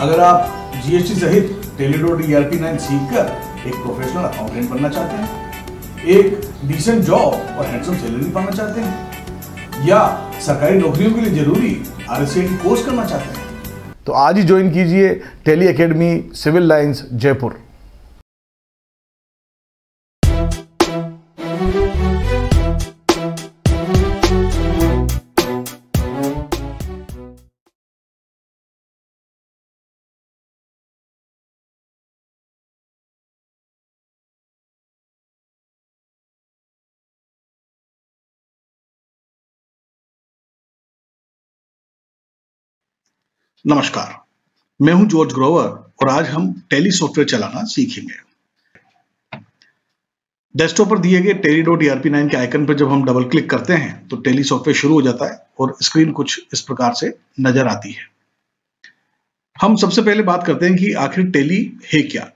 अगर आप जीएसटी सहित टेलीडॉट ERP9 सीखकर एक प्रोफेशनल अकाउंटेंट बनना चाहते हैं, एक डिसेंट जॉब और हैंडसम सैलरी पाना चाहते हैं, या सरकारी नौकरियों के लिए जरूरी RSCIT कोर्स करना चाहते हैं, तो आज ही ज्वाइन कीजिए Tally Academy Civil Lines Jaipur. नमस्कार, मैं हूं जॉर्ज ग्रोवर और आज हम टेली सॉफ्टवेयर चलाना सीखेंगे। डेस्कटॉप पर दिए गए टेली ERP9 के आइकन पर जब हम डबल क्लिक करते हैं तो टेली सॉफ्टवेयर शुरू हो जाता है और स्क्रीन कुछ इस प्रकार से नजर आती है। हम सबसे पहले बात करते हैं कि आखिर टेली है क्या।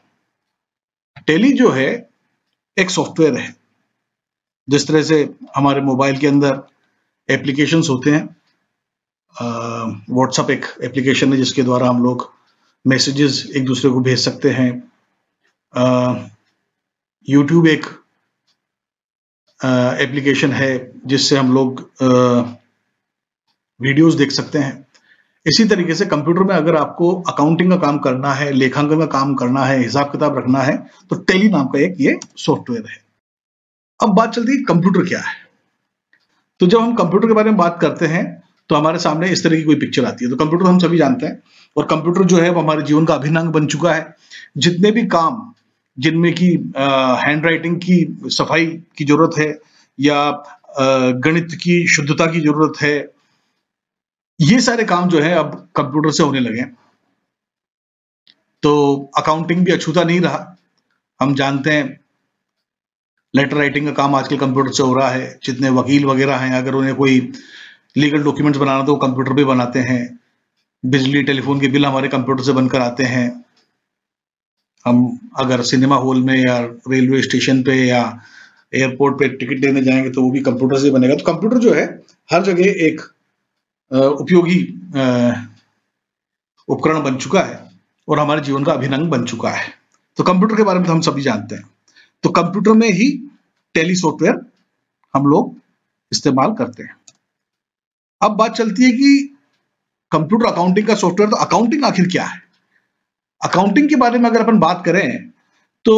टेली जो है एक सॉफ्टवेयर है। जिस तरह से हमारे मोबाइल के अंदर एप्लीकेशंस होते हैं, व्हाट्सएप एक एप्लीकेशन है जिसके द्वारा हम लोग मैसेजेस एक दूसरे को भेज सकते हैं। यूट्यूब एक एप्लीकेशन है जिससे हम लोग वीडियोस देख सकते हैं। इसी तरीके से कंप्यूटर में अगर आपको अकाउंटिंग का काम करना है, लेखांकन का काम करना है, हिसाब किताब रखना है, तो टेली नाम का एक ये सॉफ्टवेयर है। अब बात चलती है कंप्यूटर क्या है। तो जब हम कंप्यूटर के बारे में बात करते हैं तो हमारे सामने इस तरह की कोई पिक्चर आती है। तो कंप्यूटर हम सभी जानते हैं और कंप्यूटर जो है वो हमारे जीवन का अभिन्न अंग बन चुका है। जितने भी काम जिनमें की हैंड राइटिंग की सफाई की जरूरत है या गणित की शुद्धता की जरूरत है, ये सारे काम जो है अब कंप्यूटर से होने लगे। तो अकाउंटिंग भी अछूता नहीं रहा। हम जानते हैं लेटर राइटिंग का काम आजकल कंप्यूटर से हो रहा है। जितने वकील वगैरह हैं, अगर उन्हें कोई लीगल डॉक्यूमेंट्स बनाना तो कंप्यूटर पे बनाते हैं। बिजली टेलीफोन के बिल हमारे कंप्यूटर से बनकर आते हैं। हम अगर सिनेमा हॉल में या रेलवे स्टेशन पे या एयरपोर्ट पे टिकट लेने जाएंगे तो वो भी कंप्यूटर से बनेगा। तो कंप्यूटर जो है हर जगह एक उपयोगी उपकरण बन चुका है और हमारे जीवन का अभिन्न अंग बन चुका है। तो कंप्यूटर के बारे में तो हम सभी जानते हैं। तो कंप्यूटर में ही टेली सॉफ्टवेयर हम लोग इस्तेमाल करते हैं। अब बात चलती है कि कंप्यूटर अकाउंटिंग का सॉफ्टवेयर, तो अकाउंटिंग आखिर क्या है। अकाउंटिंग के बारे में अगर अपन बात करें तो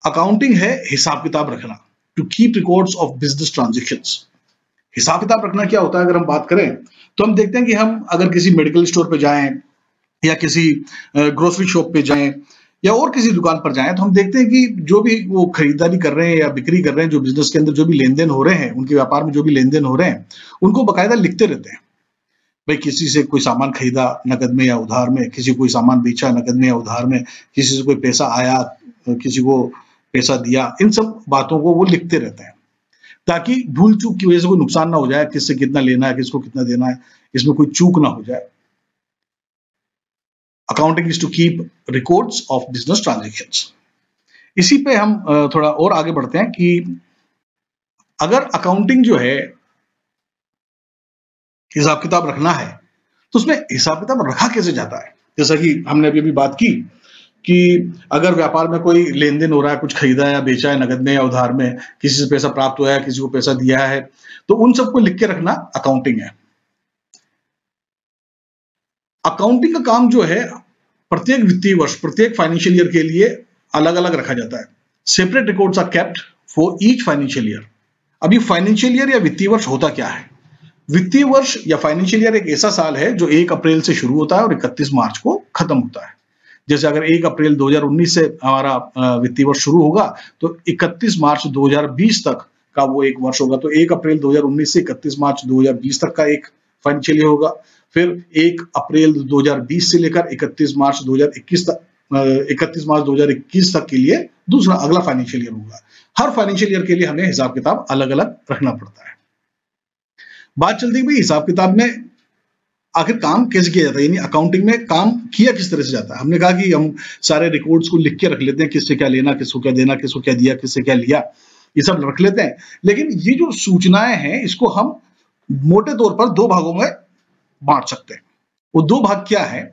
अकाउंटिंग है हिसाब किताब रखना, to keep records of business transactions. हिसाब किताब रखना क्या होता है अगर हम बात करें तो हम देखते हैं कि हम अगर किसी मेडिकल स्टोर पे जाएं या किसी ग्रोसरी शॉप पे जाएं या और किसी दुकान पर जाएं तो हम देखते हैं कि जो भी वो खरीदारी कर रहे हैं या बिक्री कर रहे हैं, जो बिजनेस के अंदर जो भी लेन देन हो रहे हैं, उनके व्यापार में जो भी लेन देन हो रहे हैं, उनको बाकायदा लिखते रहते हैं। भाई किसी से कोई सामान खरीदा नकद में या उधार में, किसी को कोई सामान बेचा नकद में या उधार में, किसी से कोई पैसा आया, किसी को पैसा दिया, इन सब बातों को वो लिखते रहते हैं ताकि भूल चूक की वजह से कोई नुकसान ना हो जाए, किससे कितना लेना है, किसको कितना देना है, इसमें कोई चूक ना हो जाए। Accounting is to keep records of business transactions. इसी पे हम थोड़ा और आगे बढ़ते हैं कि अगर अकाउंटिंग जो है हिसाब किताब रखना है तो उसमें हिसाब किताब रखा कैसे जाता है। जैसा कि हमने अभी बात की कि अगर व्यापार में कोई लेन देन हो रहा है, कुछ खरीदा या बेचा है नगद में या उधार में, किसी से पैसा प्राप्त हुआ है, किसी को पैसा दिया है, तो उन सबको लिख के रखना अकाउंटिंग है। अकाउंटिंग का काम जो है प्रत्येक वित्तीय वर्ष, प्रत्येक फाइनेंशियल ईयर के लिए अलग अलग रखा जाता है। Separate records are kept for each financial year. अभी फाइनेंशियल ईयर या वित्तीय वर्ष होता क्या है। वित्तीय वर्ष या फाइनेंशियल ईयर एक ऐसा साल है जो 1 अप्रैल से शुरू होता है और 31 मार्च को खत्म होता है। जैसे अगर 1 अप्रैल 2019 से हमारा वित्तीय वर्ष शुरू होगा तो 31 मार्च 2020 तक का वो एक वर्ष होगा। तो 1 अप्रैल 2019 से 31 मार्च 2020 तक का एक फाइनेंशियल ईयर होगा। फिर 1 अप्रैल 2020 से लेकर 31 मार्च 2021 तक 31 मार्च 2021 तक के लिए दूसरा अगला फाइनेंशियल ईयर होगा। हर फाइनेंशियल ईयर के लिए हमें हिसाब किताब अलग अलग रखना पड़ता है। बात चलती है भाई हिसाब किताब में आखिर काम कैसे किया जाता है, यानी अकाउंटिंग में काम किया किस तरह से जाता है। हमने कहा कि हम सारे रिकॉर्ड्स को लिख के रख लेते हैं, किससे क्या लेना, किसको क्या देना, किसको क्या दिया, किससे क्या लिया, ये सब रख लेते हैं। लेकिन ये जो सूचनाएं हैं इसको हम मोटे तौर पर 2 भागों में बांट सकते हैं। वो 2 भाग क्या है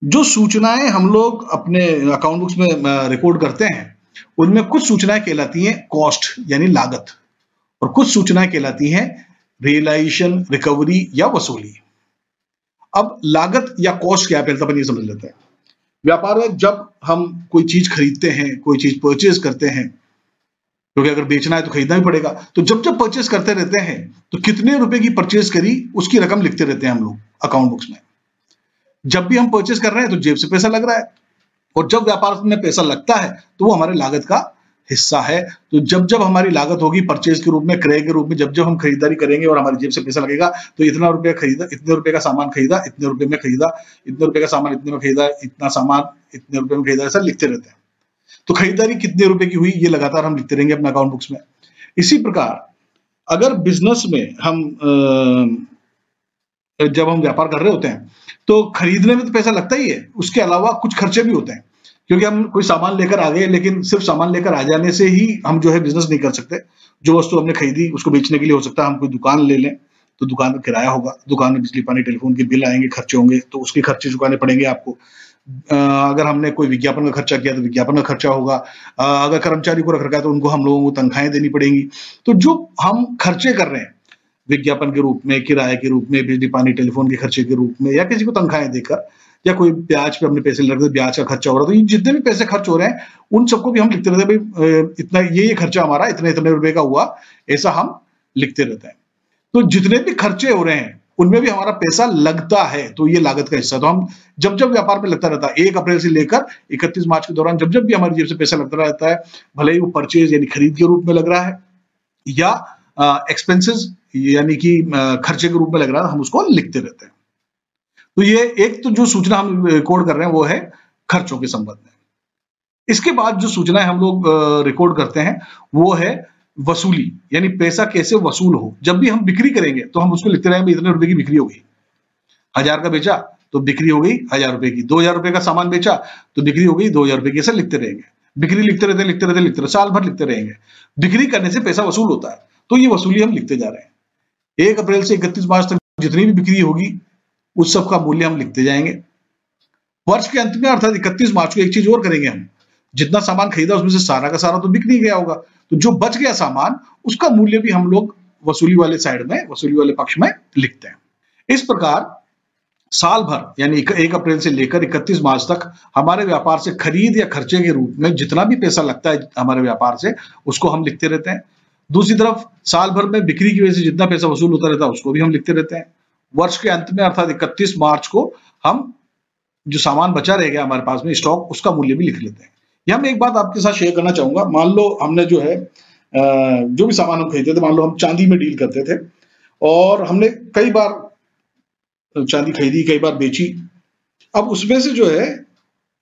जो सूचनाएं हम लोग अपने अकाउंट बुक्स में रिकॉर्ड करते हैं, उनमें कुछ सूचनाएं कहलाती हैं कॉस्ट यानी लागत, और कुछ सूचनाएं कहलाती हैं रियलाइजेशन, रिकवरी या वसूली। अब लागत या कॉस्ट क्या है, पहले तो अपन ये समझ लेते हैं। व्यापार में जब हम कोई चीज खरीदते हैं, कोई चीज परचेज करते हैं, क्योंकि अगर बेचना है तो खरीदना भी पड़ेगा, तो जब जब परचेज करते रहते हैं तो कितने रुपए की परचेज करी उसकी रकम लिखते रहते हैं हम लोग अकाउंट बुक्स में। जब भी हम परचेज कर रहे हैं तो जेब से पैसा लग रहा है, और जब व्यापार में पैसा लगता है तो वो हमारे लागत का हिस्सा है। तो जब जब हमारी लागत होगी परचेज के रूप में, क्रय के रूप में, जब जब हम खरीदारी करेंगे और हमारी जेब से पैसा लगेगा, तो इतना रुपया खरीदा, इतने रुपए का सामान खरीदा, इतने रुपए में खरीदा, इतने रुपए का सामान इतने में खरीदा, इतना सामान इतने रुपए में खरीदा, ऐसा लिखते रहते हैं। तो खरीदारी कितने रुपए की हुई ये लगातार हम लिखते रहेंगे अपने अकाउंट बुक्स में। इसी प्रकार अगर बिजनेस में हम जब हम व्यापार कर रहे होते हैं तो खरीदने में तो पैसा लगता ही है, उसके अलावा कुछ खर्चे भी होते हैं, क्योंकि हम कोई सामान लेकर आ गए, लेकिन सिर्फ सामान लेकर आ जाने से ही हम जो है बिजनेस नहीं कर सकते। जो वस्तु हमने खरीदी उसको बेचने के लिए हो सकता है हम कोई दुकान ले लें, तो दुकान में किराया होगा, दुकान में बिजली पानी टेलीफोन के बिल आएंगे, खर्चे होंगे, तो उसके खर्चे चुकाने पड़ेंगे आपको। अगर हमने कोई विज्ञापन का खर्चा किया तो विज्ञापन का खर्चा होगा। अगर कर्मचारी को रख रखा है तो उनको हम लोगों को तनख्वाहें देनी पड़ेंगी। तो जो हम खर्चे कर रहे हैं विज्ञापन के रूप में, किराए के रूप में, बिजली पानी टेलीफोन के खर्चे के रूप में, या किसी को तनख्वाहें देकर, या कोई ब्याज पे अपने पैसे लग रहे, ब्याज का खर्चा हो रहा है, तो ये जितने भी पैसे खर्च हो रहे हैं उन सबको भी हम लिखते रहते हैं। भाई इतना ये खर्चा हमारा इतने इतने रुपए का हुआ, ऐसा हम लिखते रहते हैं। तो जितने भी खर्चे हो रहे हैं उनमें भी हमारा पैसा लगता है, तो ये लागत का हिस्सा। तो हम जब जब व्यापार में लगता रहता है 1 अप्रैल से लेकर 31 मार्च के दौरान जब जब भी हमारी जेब से पैसा लगता रहता है, भले ही वो परचेज यानी खरीद के रूप में लग रहा है या एक्सपेंसेस यानी कि खर्चे के रूप में लग रहा है, हम उसको लिखते रहते हैं। तो ये एक तो जो सूचना हम रिकॉर्ड कर रहे हैं वो है खर्चों के संबंध में। इसके बाद जो सूचनाएं हम लोग रिकॉर्ड करते हैं वो है वसूली, यानी पैसा कैसे वसूल हो। जब भी हम बिक्री करेंगे तो हम उसको लिखते रहेंगे इतने रुपए की बिक्री हो गई, 1000 का बेचा तो बिक्री हो गई 1000 रुपए की, 2000 रुपए का सामान बेचा तो बिक्री हो गई 2000 रुपए की, ऐसा लिखते रहेंगे। बिक्री लिखते रहते लिखते रहते लिखते रहते साल भर लिखते रहेंगे। बिक्री करने से पैसा वसूल होता है, तो ये वसूली हम लिखते जा रहे हैं। 1 अप्रैल से 31 मार्च तक जितनी भी बिक्री होगी उस सब का मूल्य हम लिखते जाएंगे। वर्ष के अंत में अर्थात 31 मार्च को एक चीज और करेंगे, हम जितना सामान खरीदा उसमें से सारा का सारा तो बिक नहीं गया होगा, तो जो बच गया सामान उसका मूल्य भी हम लोग वसूली वाले साइड में, वसूली वाले पक्ष में लिखते हैं। इस प्रकार साल भर यानी 1 अप्रैल से लेकर 31 मार्च तक हमारे व्यापार से खरीद या खर्चे के रूप में जितना भी पैसा लगता है हमारे व्यापार से उसको हम लिखते रहते हैं। दूसरी तरफ साल भर में बिक्री की वजह से जितना पैसा वसूल होता रहता है उसको भी हम लिखते रहते हैं। वर्ष के अंत में अर्थात 31 मार्च को हम जो सामान बचा रह गया हमारे पास में स्टॉक, उसका मूल्य भी लिख लेते हैं। यहाँ मैं एक बात आपके साथ शेयर करना चाहूंगा। मान लो हमने जो है जो भी सामान हम खरीदते थे, मान लो हम चांदी में डील करते थे और हमने कई बार चांदी खरीदी, कई बार बेची। अब उसमें से जो है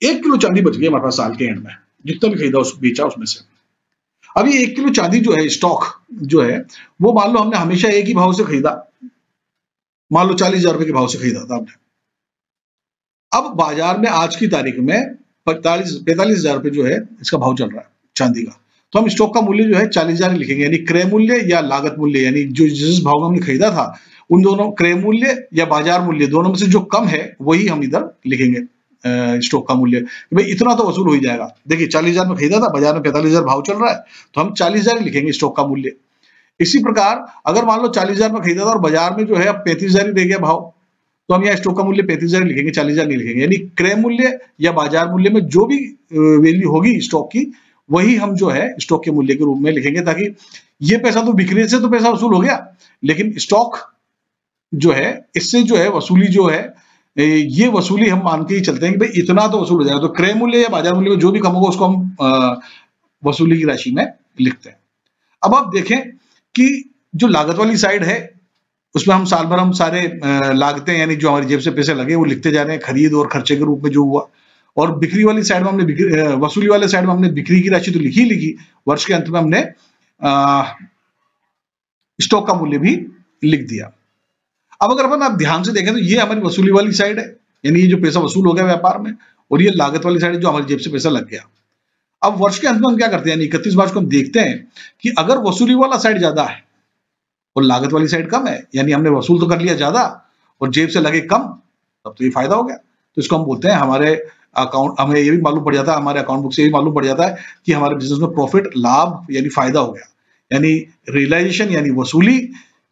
1 किलो चांदी बच गई हमारे पास साल के एंड में, जितना भी खरीदा उस बेचा उसमें से। अब ये 1 किलो चांदी जो है स्टॉक जो है वो मान लो हमने हमेशा एक ही भाव से खरीदा, मान लो 40,000 रुपए के भाव से खरीदा था आपने। अब बाजार में आज की तारीख में 45,000 रुपए जो है इसका भाव चल रहा है चांदी का, तो हम स्टॉक का मूल्य जो है 40,000 लिखेंगे, यानी क्रय मूल्य या लागत मूल्य, यानी जो जिस भाव में हमने खरीदा था उन दोनों क्रय मूल्य या बाजार मूल्य दोनों में से जो कम है वही हम इधर लिखेंगे स्टॉक का मूल्य। भाई इतना तो वसूल हो ही जाएगा। देखिए 40,000 में खरीदा था, बाजार में 45,000 भाव चल रहा है, तो हम 40,000 ही लिखेंगे स्टॉक का मूल्य। इसी प्रकार अगर मान लो 40,000 में खरीदा था और बाजार में जो है अब 35,000 ही रह गया भाव, तो हम यहाँ स्टॉक का मूल्य 35,000 लिखेंगे, 40,000 नहीं लिखेंगे। यानी क्रय मूल्य या बाजार मूल्य में जो भी वैल्यू होगी स्टॉक की वही हम जो है स्टॉक के मूल्य के रूप में लिखेंगे, ताकि ये पैसा तो बिक्री से तो पैसा वसूल हो गया, लेकिन स्टॉक जो है इससे जो है वसूली जो है ये वसूली हम मान के ही चलते हैं कि भाई इतना तो वसूल हो जाएगा। तो क्रय मूल्य या बाजार मूल्य में जो भी कम होगा उसको हम वसूली की राशि में लिखते हैं। अब आप देखें कि जो लागत वाली साइड है उसमें हम साल भर हम सारे लागतें यानी जो हमारी जेब से पैसे लगे वो लिखते जा रहे हैं, खरीद और खर्चे के रूप में जो हुआ। और बिक्री वाली साइड में हमने वसूली वाले साइड में हमने बिक्री की राशि तो लिखी, वर्ष के अंत में हमने स्टॉक का मूल्य भी लिख दिया। अब अगर अपन आप ध्यान से देखें तो ये हमारी वसूली वाली साइड है, यानी ये जो पैसा वसूल हो गया व्यापार में, और ये लागत वाली साइड है जो हमारी जेब से पैसा लग गया। अब वर्ष के अंत में हम क्या करते हैं, यानी 31 मार्च को हम देखते हैं कि अगर वसूली वाला साइड ज्यादा है और लागत वाली साइड कम है, यानी हमने वसूल तो कर लिया ज्यादा और जेब से लगे कम, तब तो ये फायदा हो गया। तो इसको हम बोलते हैं हमारे अकाउंट, हमें ये भी मालूम पड़ जाता है, हमारे अकाउंट बुक से ये भी मालूम पड़ जाता है कि हमारे बिजनेस में प्रॉफिट, लाभ यानी फायदा हो गया, यानी रियलाइजेशन यानी वसूली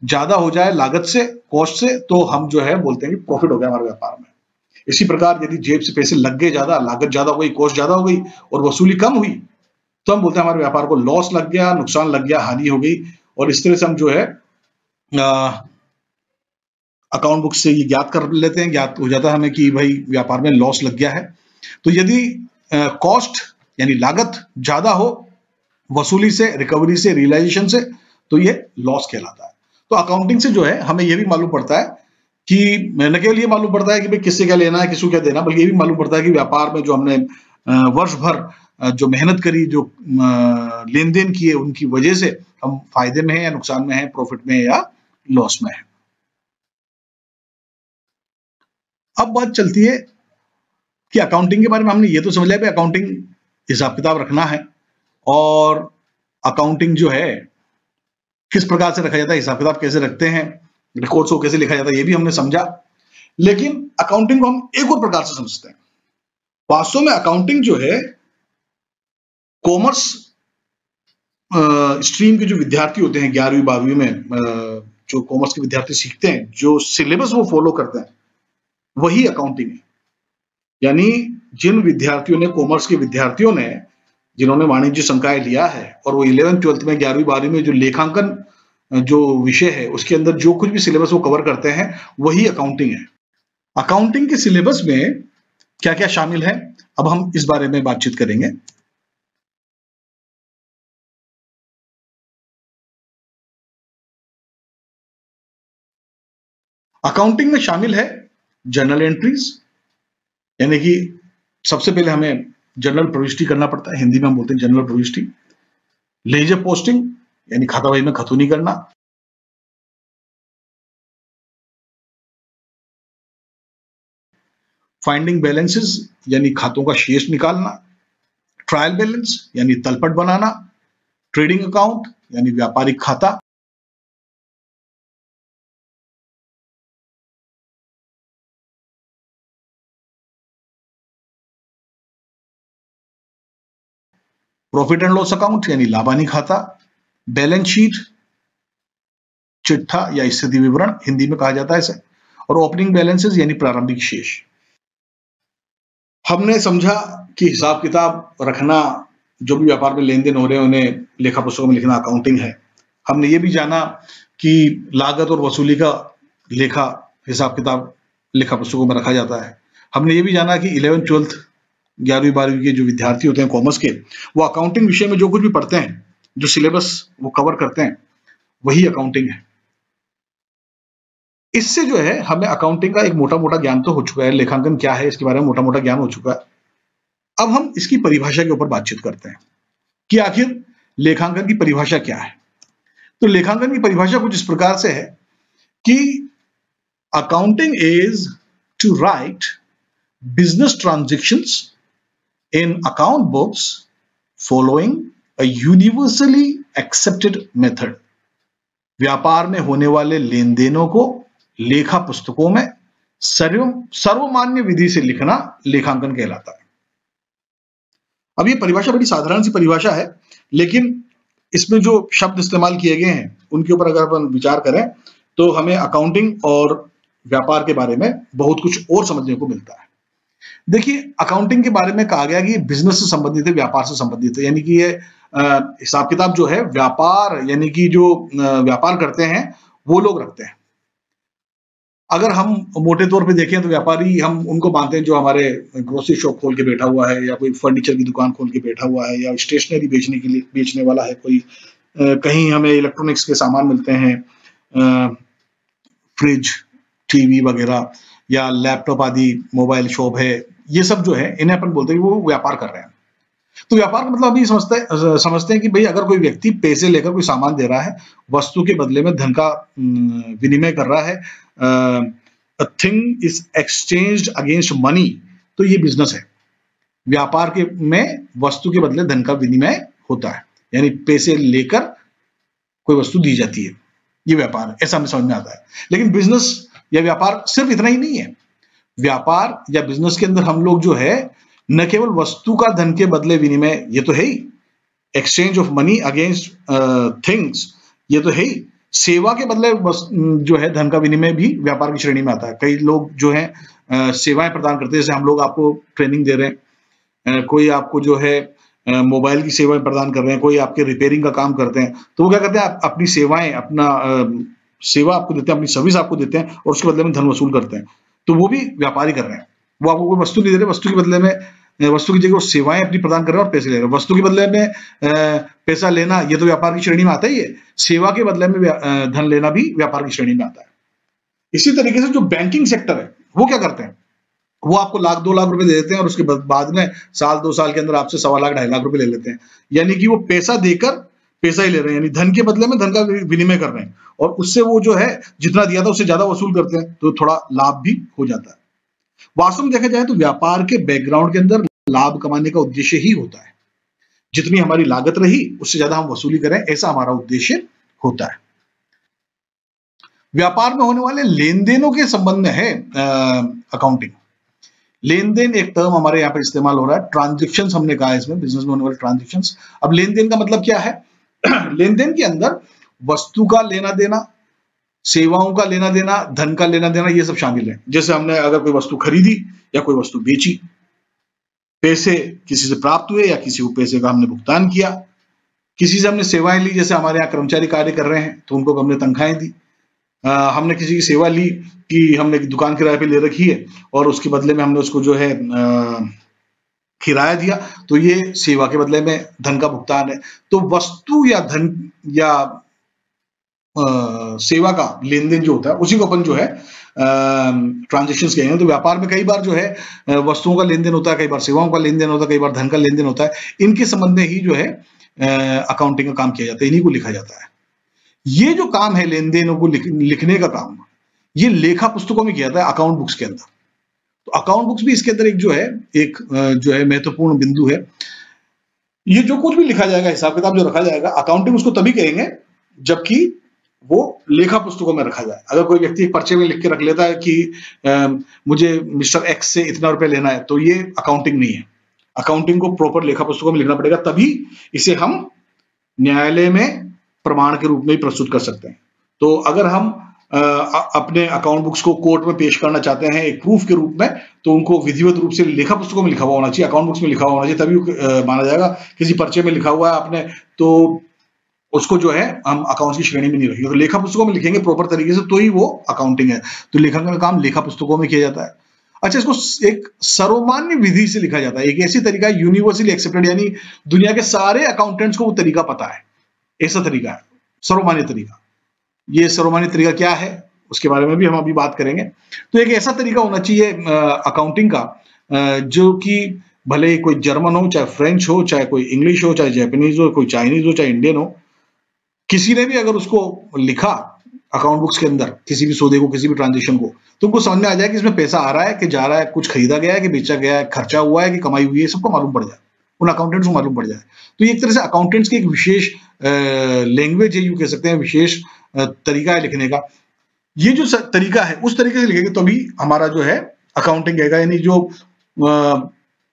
ज्यादा हो जाए लागत से, कॉस्ट से, तो हम जो है बोलते हैं कि प्रॉफिट हो गया हमारे व्यापार में। इसी प्रकार यदि जेब से पैसे लग गए ज्यादा, लागत ज्यादा हो गई, कॉस्ट ज्यादा हो गई और वसूली कम हुई, तो हम बोलते हैं हमारे व्यापार को लॉस लग गया, नुकसान लग गया, हानि हो गई। और इस तरह से हम जो है अकाउंट बुक से ये ज्ञात कर लेते हैं, ज्ञात हो जाता है हमें कि भाई व्यापार में लॉस लग गया है। तो यदि कॉस्ट यानी लागत ज्यादा हो वसूली से, रिकवरी से, रियलाइजेशन से, तो ये लॉस कहलाता है। तो अकाउंटिंग से जो है हमें ये भी मालूम पड़ता है कि न केवल ये मालूम पड़ता है कि भाई किससे क्या लेना है, किसको क्या देना, बल्कि ये भी मालूम पड़ता है कि व्यापार में जो हमने वर्ष भर जो मेहनत करी, जो लेन देन किए, उनकी वजह से हम फायदे में हैं या नुकसान में हैं, प्रॉफिट में है या लॉस में है। अब बात चलती है कि अकाउंटिंग के बारे में हमने ये तो समझ लिया कि अकाउंटिंग हिसाब किताब रखना है, और अकाउंटिंग जो है किस प्रकार से रखा जाता है, हिसाब किताब कैसे रखते हैं, रिकॉर्ड्स को कैसे लिखा जाता है, ये भी हमने समझा। लेकिन अकाउंटिंग को हम एक और प्रकार से समझते हैं। वास्तव में अकाउंटिंग जो है कॉमर्स स्ट्रीम के जो विद्यार्थी होते हैं 11वीं 12वीं में, जो कॉमर्स के विद्यार्थी सीखते हैं, जो सिलेबस वो फॉलो करते हैं, वही अकाउंटिंग है। यानी जिन विद्यार्थियों ने, कॉमर्स के विद्यार्थियों ने, जिन्होंने वाणिज्य संकाय लिया है और वो 11th 12th में 11वीं 12वीं में जो लेखांकन जो विषय है उसके अंदर जो कुछ भी सिलेबस वो कवर करते हैं, वही अकाउंटिंग है। अकाउंटिंग के सिलेबस में क्या क्या शामिल है, अब हम इस बारे में बातचीत करेंगे। अकाउंटिंग में शामिल है जर्नल एंट्रीज, यानी कि सबसे पहले हमें जर्नल प्रविष्टि करना पड़ता है, हिंदी में हम बोलते हैं जर्नल प्रविष्टि। लेजर पोस्टिंग यानी खाता बही में खतौनी करना, फाइंडिंग बैलेंसेस यानी खातों का शेष निकालना, ट्रायल बैलेंस यानी तलपट बनाना, ट्रेडिंग अकाउंट यानी व्यापारिक खाता, प्रॉफिट एंड लॉस अकाउंट यानी लाभानी खाता, बैलेंस शीट चिट्ठा या स्थिति विवरण हिंदी में कहा जाता है इसे, और ओपनिंग बैलेंसेस यानी प्रारंभिक शेष। हमने समझा कि हिसाब किताब रखना, जो भी व्यापार में लेन देन हो रहे हैं उन्हें लेखा पुस्तकों में लिखना अकाउंटिंग है। हमने ये भी जाना कि लागत और वसूली का लेखा हिसाब किताब लेखा पुस्तकों में रखा जाता है। हमने ये भी जाना कि 11th 12th 11वीं 12वीं के जो विद्यार्थी होते हैं कॉमर्स के, वो अकाउंटिंग विषय में जो कुछ भी पढ़ते हैं, जो सिलेबस वो कवर करते हैं, वही अकाउंटिंग है। इससे जो है हमें अकाउंटिंग का एक मोटा मोटा ज्ञान तो हो चुका है, लेखांकन क्या है इसके बारे में मोटा मोटा ज्ञान हो चुका है। अब हम इसकी परिभाषा के ऊपर बातचीत करते हैं कि आखिर लेखांकन की परिभाषा क्या है। तो लेखांकन की परिभाषा कुछ इस प्रकार से है कि accounting is to write business transactions in account books following a universally accepted method. व्यापार में होने वाले लेन देनों को लेखा पुस्तकों में सर्वमान्य विधि से लिखना लेखांकन कहलाता है। अब ये परिभाषा बड़ी साधारण सी परिभाषा है, लेकिन इसमें जो शब्द इस्तेमाल किए गए हैं उनके ऊपर अगर अपन विचार करें तो हमें अकाउंटिंग और व्यापार के बारे में बहुत कुछ और समझने को मिलता है। देखिए, अकाउंटिंग के बारे में कहा गया कि ये बिजनेस से संबंधित है, व्यापार से संबंधित है, यानी कि ये हिसाब किताब जो है व्यापार यानी कि जो व्यापार करते हैं वो लोग रखते हैं। अगर हम मोटे तौर पे देखें तो व्यापारी हम उनको मानते हैं जो हमारे ग्रोसरी शॉप खोल के बैठा हुआ है, या कोई फर्नीचर की दुकान खोल के बैठा हुआ है, या स्टेशनरी बेचने के लिए बेचने वाला है कोई, कहीं हमें इलेक्ट्रॉनिक्स के सामान मिलते हैं, फ्रिज, टीवी वगैरह, या लैपटॉप आदि, मोबाइल शॉप है, ये सब जो है इन्हें अपन बोलते हैं कि वो व्यापार कर रहे हैं। तो व्यापार का मतलब अभी समझते हैं कि भाई अगर कोई व्यक्ति पैसे लेकर कोई सामान दे रहा है, वस्तु के बदले में धन का विनिमय कर रहा है, a thing is exchanged against money, तो ये बिजनेस है। व्यापार के में वस्तु के बदले धन का विनिमय होता है, यानी पैसे लेकर कोई वस्तु दी जाती है, ये व्यापार है, ऐसा हमें समझ में आता है। लेकिन बिजनेस या व्यापार सिर्फ इतना ही नहीं है। व्यापार या बिजनेस के अंदर हम लोग जो है न केवल वस्तु का धन के बदले विनिमय, ये तो है ही, exchange of money against things, ये तो है ही, सेवा के बदले जो है धन का विनिमय भी व्यापार की श्रेणी में आता है। कई लोग जो है सेवाएं प्रदान करते हैं, जैसे हम लोग आपको ट्रेनिंग दे रहे हैं, कोई आपको जो है मोबाइल की सेवाएं प्रदान कर रहे हैं, कोई आपके रिपेयरिंग का काम करते हैं, तो वो क्या करते हैं, अपनी सेवाएं, अपना सेवा आपको देते हैं, अपनी सर्विस आपको देते हैं और उसके बदले में धन वसूल करते हैं। तो वो भी व्यापारी कर रहे हैं, वो आपको कोई वस्तु नहीं दे रहे, वस्तु के बदले में, वस्तु की जगह वो सेवाएं अपनी प्रदान कर रहे हैं और पैसे ले रहे हैं। वस्तु के बदले में पैसा लेना, ये तो व्यापार की श्रेणी में आता ही है। सेवा के बदले में धन लेना भी व्यापार की श्रेणी में आता है। इसी तरीके से जो बैंकिंग सेक्टर है, वो क्या करते हैं, वो आपको लाख 2 लाख रुपए दे देते हैं और उसके बाद में साल 2 साल के अंदर आपसे 1.25 लाख 2.5 लाख रुपए ले लेते हैं। यानी कि वो पैसा देकर पैसा ही ले रहे हैं, यानी धन के बदले में धन का विनिमय कर रहे हैं, और उससे वो जो है जितना दिया था उससे ज्यादा वसूल करते हैं, तो थोड़ा लाभ भी हो जाता है। वास्तव में देखा जाए तो व्यापार के बैकग्राउंड के अंदर लाभ कमाने का उद्देश्य ही होता है। जितनी हमारी लागत रही उससे ज्यादा हम वसूली करें, ऐसा हमारा उद्देश्य होता है। व्यापार में होने वाले लेन देनों के संबंध में है अकाउंटिंग। लेन देन एक टर्म हमारे यहाँ पे इस्तेमाल हो रहा है, ट्रांजेक्शन हमने कहा है इसमें, बिजनेस में होने वाले ट्रांजेक्शन। अब लेन देन का मतलब क्या है? लेन देन के अंदर वस्तु का लेना देना, सेवाओं का लेना देना, धन का लेना देना, ये सब शामिल है। जैसे हमने अगर कोई वस्तु खरीदी या कोई वस्तु बेची, पैसे किसी से प्राप्त हुए या किसी को पैसे का हमने भुगतान किया, किसी से हमने सेवाएं ली, जैसे हमारे यहाँ कर्मचारी कार्य कर रहे हैं तो उनको हमने तनख्वाहें दी। हमने किसी की सेवा ली कि हमने दुकान किराए पे ले रखी है और उसके बदले में हमने उसको जो है किराया दिया, तो ये सेवा के बदले में धन का भुगतान है। तो वस्तु या धन या सेवा का लेन देन जो होता है उसी को अपन जो है ट्रांजेक्शन्स कहेंगे। तो व्यापार में कई बार जो है वस्तुओं का लेन देन होता है, कई बार सेवाओं का लेन देन होता है, कई बार धन का लेन देन होता है। इनके संबंध में ही जो है अकाउंटिंग का काम किया जाता है, इन्हीं को लिखा जाता है। ये जो काम है लेन देनों को लिखने का काम, ये लेखा पुस्तकों में किया जाता है, अकाउंट बुक्स के अंदर। तो अकाउंट बुक्स भी इसके अंदर एक जो है महत्वपूर्ण बिंदु है। ये जो कुछ भी लिखा जाएगा, हिसाब किताब जो रखा जाएगा, अकाउंटिंग उसको तभी कहेंगे जबकि वो लेखा पुस्तकों में रखा जाए। अगर कोई व्यक्ति एक पर्चे में लिख के रख लेता है कि मुझे मिस्टर एक्स से इतना रुपए लेना है, तो ये अकाउंटिंग नहीं है। अकाउंटिंग को प्रॉपर लेखा पुस्तकों में लिखना पड़ेगा, तभी इसे हम न्यायालय में प्रमाण के रूप में ही प्रस्तुत कर सकते हैं। तो अगर हम अपने अकाउंट बुक्स को कोर्ट में पेश करना चाहते हैं एक प्रूफ के रूप में, तो उनको विधिवत रूप से लेखा पुस्तकों में लिखा हुआ होना चाहिए, अकाउंट बुक्स में लिखा हुआ होना चाहिए, तभी माना जाएगा। किसी पर्चे में लिखा हुआ है आपने, तो उसको जो है हम अकाउंट्स की श्रेणी में नहीं रखेंगे। तो लेखा पुस्तकों में लिखेंगे प्रॉपर तरीके से, तो ही वो अकाउंटिंग है। तो लेखांकन का काम लेखा पुस्तकों में किया जाता है। अच्छा, इसको एक सर्वमान्य विधि से लिखा जाता है। एक ऐसी तरीका है यूनिवर्सली एक्सेप्टेड, यानी दुनिया के सारे अकाउंटेंट्स को वो तरीका पता है, ऐसा तरीका है सर्वमान्य तरीका। ये सर्वमान्य तरीका क्या है उसके बारे में भी हम अभी बात करेंगे। तो एक ऐसा तरीका होना चाहिए अकाउंटिंग का जो कि भले कोई जर्मन हो, चाहे फ्रेंच हो, चाहे कोई इंग्लिश हो, चाहे जापानीज हो, कोई चाइनीज हो, चाहे इंडियन हो, किसी ने भी अगर उसको लिखा अकाउंट बुक्स के अंदर, किसी भी सौदे को, किसी भी ट्रांजेक्शन को, तो उनको समझ में आ जाए कि इसमें पैसा आ रहा है कि जा रहा है, कुछ खरीदा गया है कि बेचा गया है, खर्चा हुआ है कि कमाई हुई है, सबको मालूम पड़ जाए, उन अकाउंटेंट्स को मालूम पड़ जाए। तो ये एक तरह से अकाउंटेंट्स की एक विशेष लैंग्वेज है, यूं कह सकते हैं, विशेष तरीका है लिखने का। ये जो तरीका है उस तरीके से लिखेंगे तो भी हमारा जो है अकाउंटिंग कहेगा। यानी जो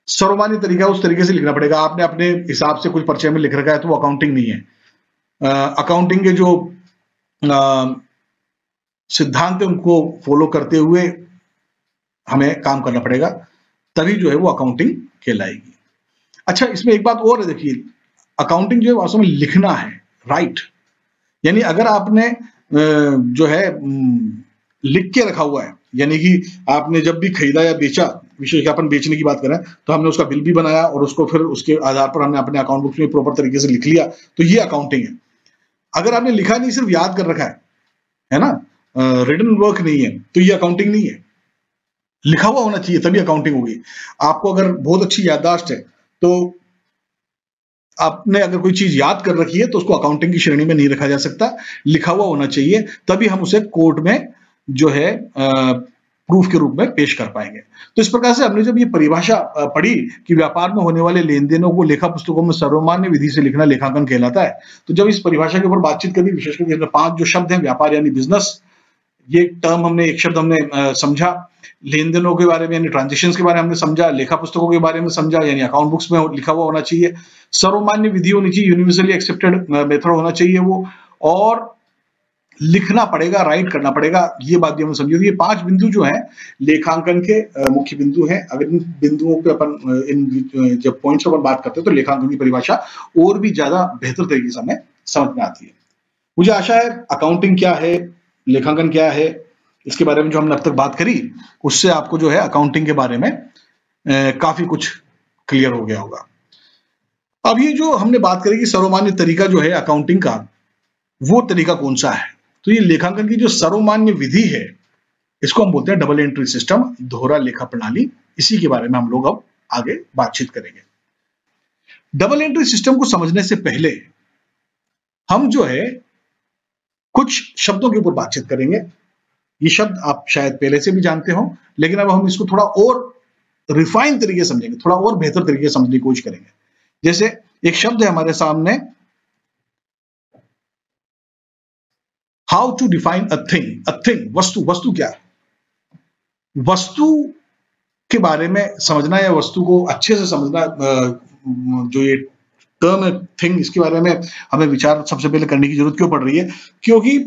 सर्वमान्य तरीका है उस तरीके से लिखना पड़ेगा। आपने अपने हिसाब से कुछ पर्चे में लिख रखा है तो वो अकाउंटिंग नहीं है। अकाउंटिंग के जो सिद्धांत है उनको फॉलो करते हुए हमें काम करना पड़ेगा, तभी जो है वो अकाउंटिंग कहलाएगी। अच्छा, इसमें एक बात और है, देखिए अकाउंटिंग जो है वास्तव में लिखना है, राइट। यानी अगर आपने जो है लिख के रखा हुआ है, यानी कि आपने जब भी खरीदा या बेचा, विशेष अपन बेचने की बात करें, तो हमने उसका बिल भी बनाया और उसको फिर उसके आधार पर हमने अपने अकाउंट बुक में प्रॉपर तरीके से लिख लिया, तो ये अकाउंटिंग है। अगर आपने लिखा नहीं, सिर्फ याद कर रखा है ना, रिटन वर्क नहीं है, तो ये अकाउंटिंग नहीं है। लिखा हुआ होना चाहिए तभी अकाउंटिंग होगी। आपको अगर बहुत अच्छी याददाश्त है तो आपने अगर कोई चीज याद कर रखी है तो उसको अकाउंटिंग की श्रेणी में नहीं रखा जा सकता, लिखा हुआ होना चाहिए, तभी हम उसे कोर्ट में जो है प्रूफ के रूप में पेश कर पाएंगे। तो इस प्रकार से हमने जब ये परिभाषा पढ़ी कि व्यापार में होने वाले लेन देनों को लेखा पुस्तकों में सर्वमान्य विधि से लिखना लेखांकन कहलाता है, तो जब इस परिभाषा के ऊपर बातचीत करी, विशेषकर 5 जो शब्द हैं, व्यापार यानी बिजनेस, ये टर्म हमने, एक शब्द हमने समझा लेन देनों के बारे में यानी ट्रांजेक्शन के बारे में हमने समझा, लेखा पुस्तकों के बारे में समझा यानी अकाउंट बुक्स में लिखा हुआ होना चाहिए, सर्वमान्य विधि होनी चाहिए, यूनिवर्सली एक्सेप्टेड मेथड होना चाहिए वो, और लिखना पड़ेगा, राइट करना पड़ेगा, ये बात भी हमने समझी। ये 5 बिंदु जो हैं लेखांकन के मुख्य बिंदु हैं। अगर इन बिंदुओं पे अपन इन जब पॉइंट्स पर बात करते हैं तो लेखांकन की परिभाषा और भी ज्यादा बेहतर तरीके से हमें समझ में आती है। मुझे आशा है अकाउंटिंग क्या है, लेखांकन क्या है, इसके बारे में जो हमने अब तक बात करी उससे आपको जो है अकाउंटिंग के बारे में काफी कुछ क्लियर हो गया होगा। अब ये जो हमने बात करी कि सर्वमान्य तरीका जो है अकाउंटिंग का, वो तरीका कौन सा है, तो ये लेखांकन की जो सर्वमान्य विधि है इसको हम बोलते हैं डबल एंट्री सिस्टम, दोहरा लेखा प्रणाली। इसी के बारे में हम लोग अब आगे बातचीत करेंगे। डबल एंट्री सिस्टम को समझने से पहले हम जो है कुछ शब्दों के ऊपर बातचीत करेंगे। ये शब्द आप शायद पहले से भी जानते हो, लेकिन अब हम इसको थोड़ा और रिफाइन तरीके से समझेंगे, थोड़ा और बेहतर तरीके से समझने की कोशिश करेंगे। जैसे एक शब्द है हमारे सामने, how to define a thing. A thing, वस्तु। वस्तु क्या है? वस्तु के बारे में समझना या वस्तु को अच्छे से समझना, जो ये टर्म है थिंग, इसके बारे में हमें विचार सबसे पहले करने की जरूरत क्यों पड़ रही है? क्योंकि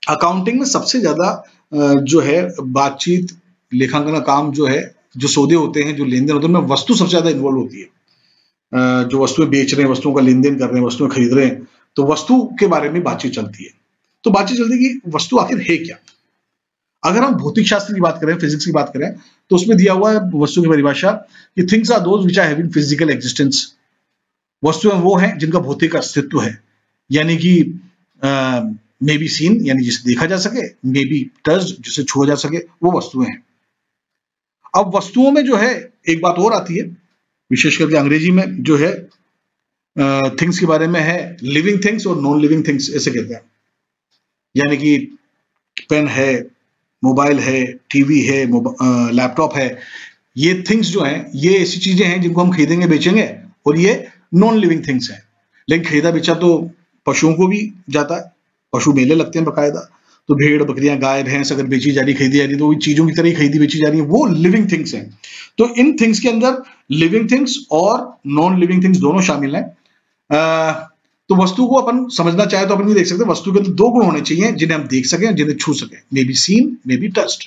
अकाउंटिंग में सबसे ज्यादा जो है बातचीत, लेखांकन का काम जो है, जो सौदे होते हैं, जो लेन देन होते हैं, उनमें वस्तु सबसे ज्यादा इन्वॉल्व होती है। जो वस्तुएं बेच रहे हैं, वस्तुओं का लेन देन कर रहे हैं, वस्तुएं खरीद रहे हैं, तो वस्तु के बारे में बातचीत चलती है। तो बातचीत चलती है कि वस्तु आखिर है क्या। अगर हम भौतिक शास्त्र की बात करें, फिजिक्स की बात करें, तो उसमें दिया हुआ है वस्तु की परिभाषा कि things are those which are having physical existence. वस्तुएं वो हैं जिनका भौतिक अस्तित्व है, यानी कि मे बी सीन, यानी जिसे देखा जा सके, मे बी टच्ड, जिसे छुआ जा सके, वो वस्तुएं हैं। अब वस्तुओं में जो है एक बात और आती है, विशेष करके अंग्रेजी में जो है थिंग्स के बारे में है लिविंग थिंग्स और नॉन लिविंग थिंग्स, ऐसे कहते हैं। यानी कि पेन है, मोबाइल है, टीवी है, लैपटॉप है, ये थिंग्स जो हैं ये ऐसी चीजें हैं जिनको हम खरीदेंगे, बेचेंगे, और ये नॉन लिविंग थिंग्स हैं। लेकिन खरीदा बेचा तो पशुओं को भी जाता है, पशु मेले लगते हैं बकायदा, तो भेड़, बकरियां, गाय, भैंस अगर बेची जा रही, खरीदी जा रही, तो चीजों की तरह ही खरीदी बेची जा रही है, वो लिविंग थिंग्स हैं। तो इन थिंग्स के अंदर लिविंग थिंग्स और नॉन लिविंग थिंग्स दोनों शामिल हैं। तो वस्तु को अपन समझना चाहे तो अपन ये देख सकते हैं, वस्तु के अंदर 2 गुण होने चाहिए जिन्हें हम देख सकें, जिन्हें छू सकें, may be seen, may be touched.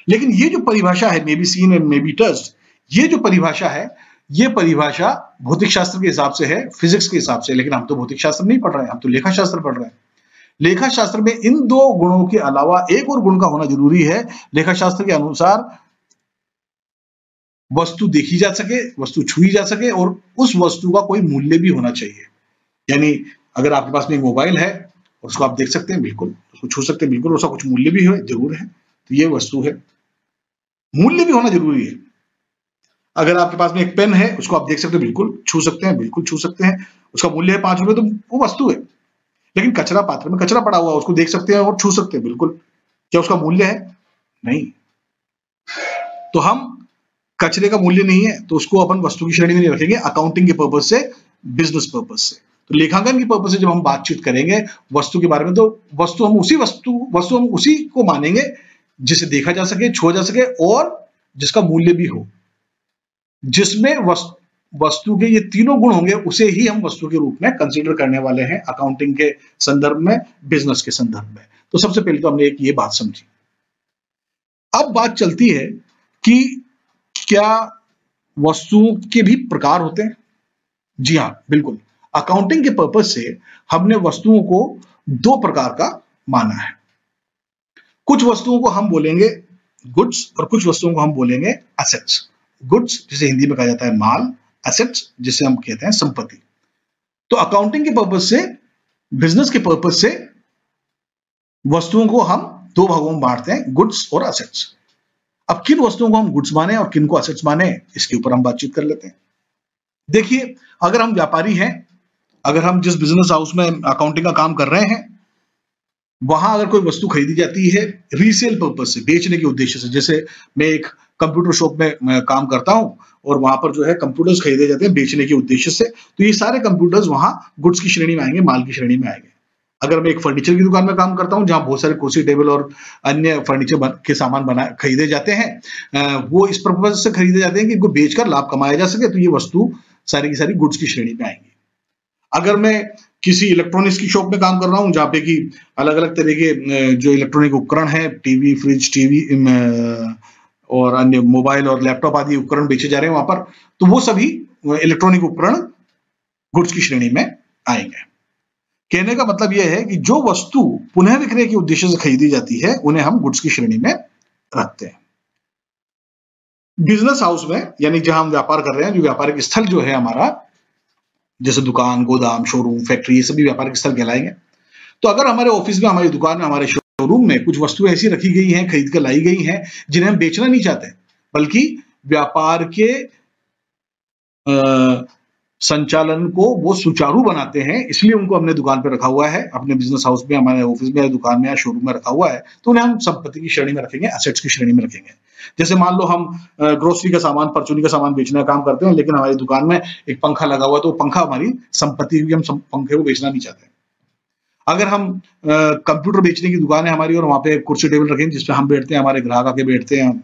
लेकिन ये जो परिभाषा है, may be seen and may be touched, ये जो परिभाषा है, ये परिभाषा भौतिक शास्त्र के हिसाब से है, फिजिक्स के हिसाब से। लेकिन हम तो भौतिक शास्त्र नहीं पढ़ रहे हैं, हम तो लेखा शास्त्र पढ़ रहे हैं। लेखा शास्त्र में इन 2 गुणों के अलावा एक और गुण का होना जरूरी है। लेखा शास्त्र के अनुसार वस्तु देखी जा सके, वस्तु छुई जा सके, और उस वस्तु का कोई मूल्य भी होना चाहिए। यानी अगर आपके पास में एक मोबाइल है और उसको आप देख सकते हैं, बिल्कुल, उसको छू सकते हैं, बिल्कुल, उसका कुछ मूल्य भी है, जरूर है, तो ये वस्तु है। मूल्य भी होना जरूरी है। अगर आपके पास में एक पेन है, उसको आप देख सकते हैं, बिल्कुल छू सकते हैं, बिल्कुल छू सकते हैं, उसका मूल्य है 5 रुपए, तो वो वस्तु है। लेकिन कचरा, पात्र में कचरा पड़ा हुआ, उसको देख सकते हैं और छू सकते हैं, बिल्कुल, क्या उसका मूल्य है? नहीं। तो हम कचरे का मूल्य नहीं है तो उसको अपन वस्तु की श्रेणी में नहीं रखेंगे, अकाउंटिंग के पर्पज से, बिजनेस पर्पज से। तो लेखांकन की पर्पज से जब हम बातचीत करेंगे वस्तु के बारे में, तो वस्तु हम उसी को मानेंगे जिसे देखा जा सके, छुआ जा सके, और जिसका मूल्य भी हो। जिसमें वस्तु के ये तीनों गुण होंगे, उसे ही हम वस्तु के रूप में कंसीडर करने वाले हैं, अकाउंटिंग के संदर्भ में, बिजनेस के संदर्भ में। तो सबसे पहले तो हमने एक ये बात समझी। अब बात चलती है कि क्या वस्तुओं के भी प्रकार होते हैं? जी हाँ, बिल्कुल। अकाउंटिंग के पर्पज से हमने वस्तुओं को 2 प्रकार का माना है। कुछ वस्तुओं को हम बोलेंगे गुड्स और कुछ वस्तुओं को हम बोलेंगे एसेट्स। गुड्स जिसे हिंदी में कहा जाता है माल, एसेट्स जिसे हम कहते हैं संपत्ति। तो अकाउंटिंग के पर्पज से, बिजनेस के पर्पज से वस्तुओं को हम 2 भागों में बांटते हैं, गुड्स और एसेट्स। अब किन वस्तुओं को हम गुड्स माने और किन को एसेट्स माने, इसके ऊपर हम बातचीत कर लेते हैं। देखिए, अगर हम व्यापारी हैं, अगर हम जिस बिजनेस हाउस में अकाउंटिंग का काम कर रहे हैं, वहां अगर कोई वस्तु खरीदी जाती है रीसेल पर्पज से, बेचने के उद्देश्य से, जैसे मैं एक कंप्यूटर शॉप में काम करता हूं और वहां पर जो है कंप्यूटर्स खरीदे जाते हैं बेचने के उद्देश्य से, तो ये सारे कंप्यूटर्स वहां गुड्स की श्रेणी में आएंगे, माल की श्रेणी में आएंगे। अगर मैं एक फर्नीचर की दुकान में काम करता हूं जहां बहुत सारे कुर्सी टेबल और अन्य फर्नीचर के सामान खरीदे जाते हैं, वो इस पर्पज से खरीदे जाते हैं कि इनको बेचकर लाभ कमाया जा सके, तो ये वस्तु सारी की सारी गुड्स की श्रेणी में आएंगी। अगर मैं किसी इलेक्ट्रॉनिक्स की शॉप में काम कर रहा हूं जहां पे कि अलग अलग तरह के जो इलेक्ट्रॉनिक उपकरण है, टीवी, फ्रिज, टीवी और अन्य मोबाइल और लैपटॉप आदि उपकरण बेचे जा रहे हैं वहां पर, तो वो सभी इलेक्ट्रॉनिक उपकरण गुड्स की श्रेणी में आएंगे। कहने का मतलब यह है कि जो वस्तु पुनः विक्रय के उद्देश्य से खरीदी जाती है उन्हें हम गुड्स की श्रेणी में रखते हैं। बिजनेस हाउस में, यानी जहां हम व्यापार कर रहे हैं, जो व्यापारिक स्थल जो है हमारा, जैसे दुकान, गोदाम, शोरूम, फैक्ट्री, ये सभी व्यापारिक स्थल कहलाएंगे। तो अगर हमारे ऑफिस में, हमारी दुकान में, हमारे शोरूम में कुछ वस्तुएं ऐसी रखी गई हैं, खरीद कर लाई गई हैं, जिन्हें हम बेचना नहीं चाहते, बल्कि व्यापार के संचालन को वो सुचारू बनाते हैं, इसलिए उनको हमने दुकान पर रखा हुआ है, अपने बिजनेस हाउस में, हमारे ऑफिस में, दुकान में या शोरूम में रखा हुआ है, तो उन्हें हम संपत्ति की श्रेणी में रखेंगे, एसेट्स की श्रेणी में रखेंगे। जैसे मान लो हम ग्रोसरी का सामान, परचूनी का सामान बेचने का काम करते हैं, लेकिन हमारी दुकान में एक पंखा लगा हुआ है, तो पंखा हमारी संपत्ति, हम पंखे को बेचना नहीं चाहते। अगर हम कंप्यूटर बेचने की दुकान है हमारी और वहां पे कुर्सी टेबल रखेंगे जिसपे हम बैठते हैं, हमारे ग्राहक आके बैठते हैं,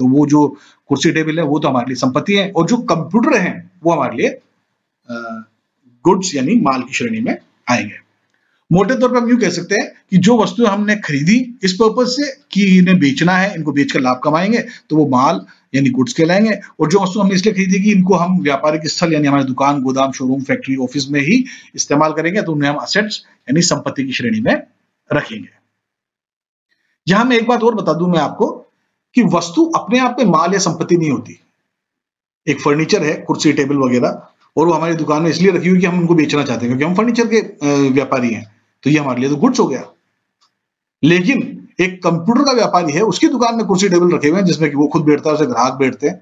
तो वो जो कुर्सी टेबल है वो तो हमारे लिए संपत्ति है, और जो कंप्यूटर है वो हमारे लिए गुड्स यानी माल की श्रेणी में आएंगे। मोटे तौर पर हम यूं कह सकते हैं कि जो वस्तुएं हमने खरीदी इस पर्पज से कि इन्हें बेचना है, इनको बेचकर लाभ कमाएंगे, तो वो माल यानी गुड्स कहलाएंगे। और जो वस्तु हमने इसलिए खरीदी कि इनको हम व्यापारिक स्थल यानी हमारे दुकान, गोदाम, शोरूम, फैक्ट्री, ऑफिस में ही इस्तेमाल करेंगे, तो उन्हें हम असेट्स यानी संपत्ति की श्रेणी में रखेंगे। यहां मैं एक बात और बता दूं मैं आपको कि वस्तु अपने आप में माल या संपत्ति नहीं होती। एक फर्नीचर है, कुर्सी टेबल वगैरह, और वो हमारी दुकान में इसलिए रखी हुई कि हम उनको बेचना चाहते हैं, क्योंकि हम फर्नीचर के व्यापारी हैं, तो ये हमारे लिए तो गुड्स हो गया। लेकिन एक कंप्यूटर का व्यापारी है, उसकी दुकान में कुर्सी टेबल रखे हुए हैं जिसमें कि वो खुद बैठता है, उसे ग्राहक बैठते हैं।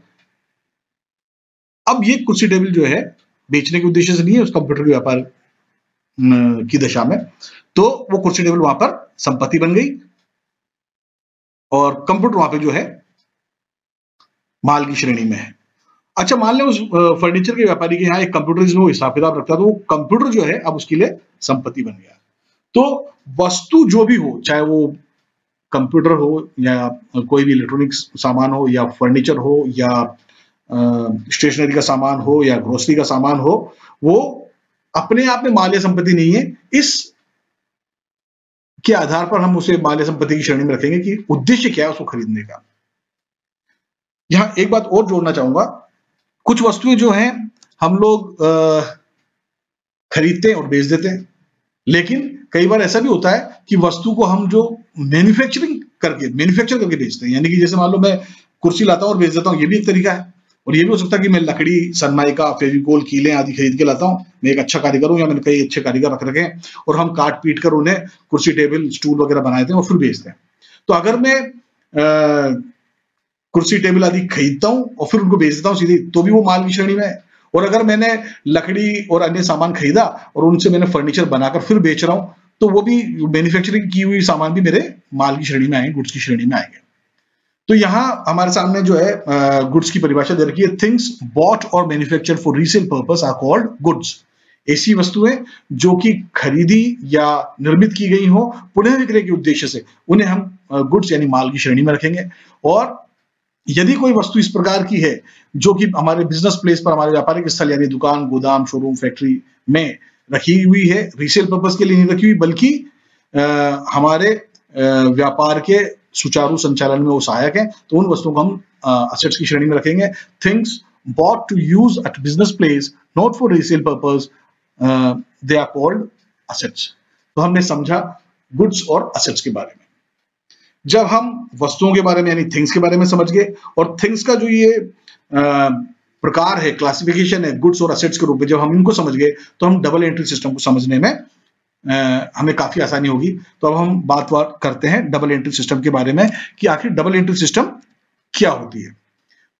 अब ये कुर्सी टेबल जो है बेचने के उद्देश्य से नहीं है, उस कंप्यूटर के व्यापार की दशा में, तो वो कुर्सी टेबल वहां पर संपत्ति बन गई और कंप्यूटर वहां पे जो है माल की श्रेणी में है। अच्छा, मान लें उस फर्नीचर के व्यापारी के यहाँ एक कंप्यूटर जिसमें वो हिसाब किताब रखता है, तो वो कंप्यूटर जो है अब उसके लिए संपत्ति बन गया। तो वस्तु जो भी हो, चाहे वो कंप्यूटर हो या कोई भी इलेक्ट्रॉनिक्स सामान हो या फर्नीचर हो या स्टेशनरी का सामान हो या ग्रोसरी का सामान हो, वो अपने आप में माल या संपत्ति नहीं है। इस के आधार पर हम उसे माल या संपत्ति की श्रेणी में रखेंगे कि उद्देश्य क्या है उसको खरीदने का। यहां एक बात और जोड़ना चाहूंगा, कुछ वस्तुएं जो हैं हम लोग खरीदते हैं और बेच देते हैं, लेकिन कई बार ऐसा भी होता है कि वस्तु को हम जो मैन्युफैक्चर करके बेचते हैं, यानी कि जैसे मान लो मैं कुर्सी लाता हूं और बेच देता हूं, ये भी एक तरीका है। और ये भी हो सकता है कि मैं लकड़ी, सनमाइका, फेविकोल, कीलें आदि खरीद के लाता हूं, मैं एक अच्छा कारीगर हूं या मैंने कई अच्छे कारीगर रख रखे हैं और हम काट पीट कर उन्हें कुर्सी, टेबल, स्टूल वगैरह बनाए थे और फिर बेचते हैं। तो अगर मैं कुर्सी, टेबल आदि खरीदता हूं और फिर उनको बेच देता हूं सीधे, तो भी वो माल की श्रेणी में है। और अगर मैंने लकड़ी और अन्य सामान खरीदा और उनसे मैंने फर्नीचर बनाकर फिर बेच रहा हूं, तो वो भी मैन्युफैक्चरिंग की हुई सामान भी मेरे माल की श्रेणी में आएंगे, गुड्स की श्रेणी में आएंगे। तो यहां हमारे सामने जो है गुड्स की परिभाषा दे रखी है, things bought or manufacture for resale purpose are called goods. ऐसी वस्तुएं जो कि खरीदी या निर्मित की गई हो पुनः विक्रय के उद्देश्य से, उन्हें हम गुड्स यानी माल की श्रेणी में रखेंगे। और यदि कोई वस्तु इस प्रकार की है जो कि हमारे बिजनेस प्लेस पर, हमारे व्यापारिक स्थल यानी दुकान, गोदाम, शोरूम, फैक्ट्री में रखी हुई है, रीसेल पर्पस के लिए नहीं रखी हुई, बल्कि हमारे व्यापार के सुचारू संचालन में वो सहायक है, तो उन वस्तुओं को हम असेट्स की श्रेणी में रखेंगे। Things bought to use at business place not for resale purpose, they are called assets. तो हमने समझा गुड्स और असेट्स के बारे में। जब हम वस्तुओं के बारे में यानी थिंग्स के बारे में समझ गए, और थिंग्स का जो ये प्रकार है, क्लासिफिकेशन है गुड्स और असेट्स के रूप में, जब हम इनको समझ गए तो हम डबल एंट्री सिस्टम को समझने में हमें काफी आसानी होगी। तो अब हम बात करते हैं डबल एंट्री सिस्टम के बारे में कि आखिर डबल एंट्री सिस्टम क्या होती है।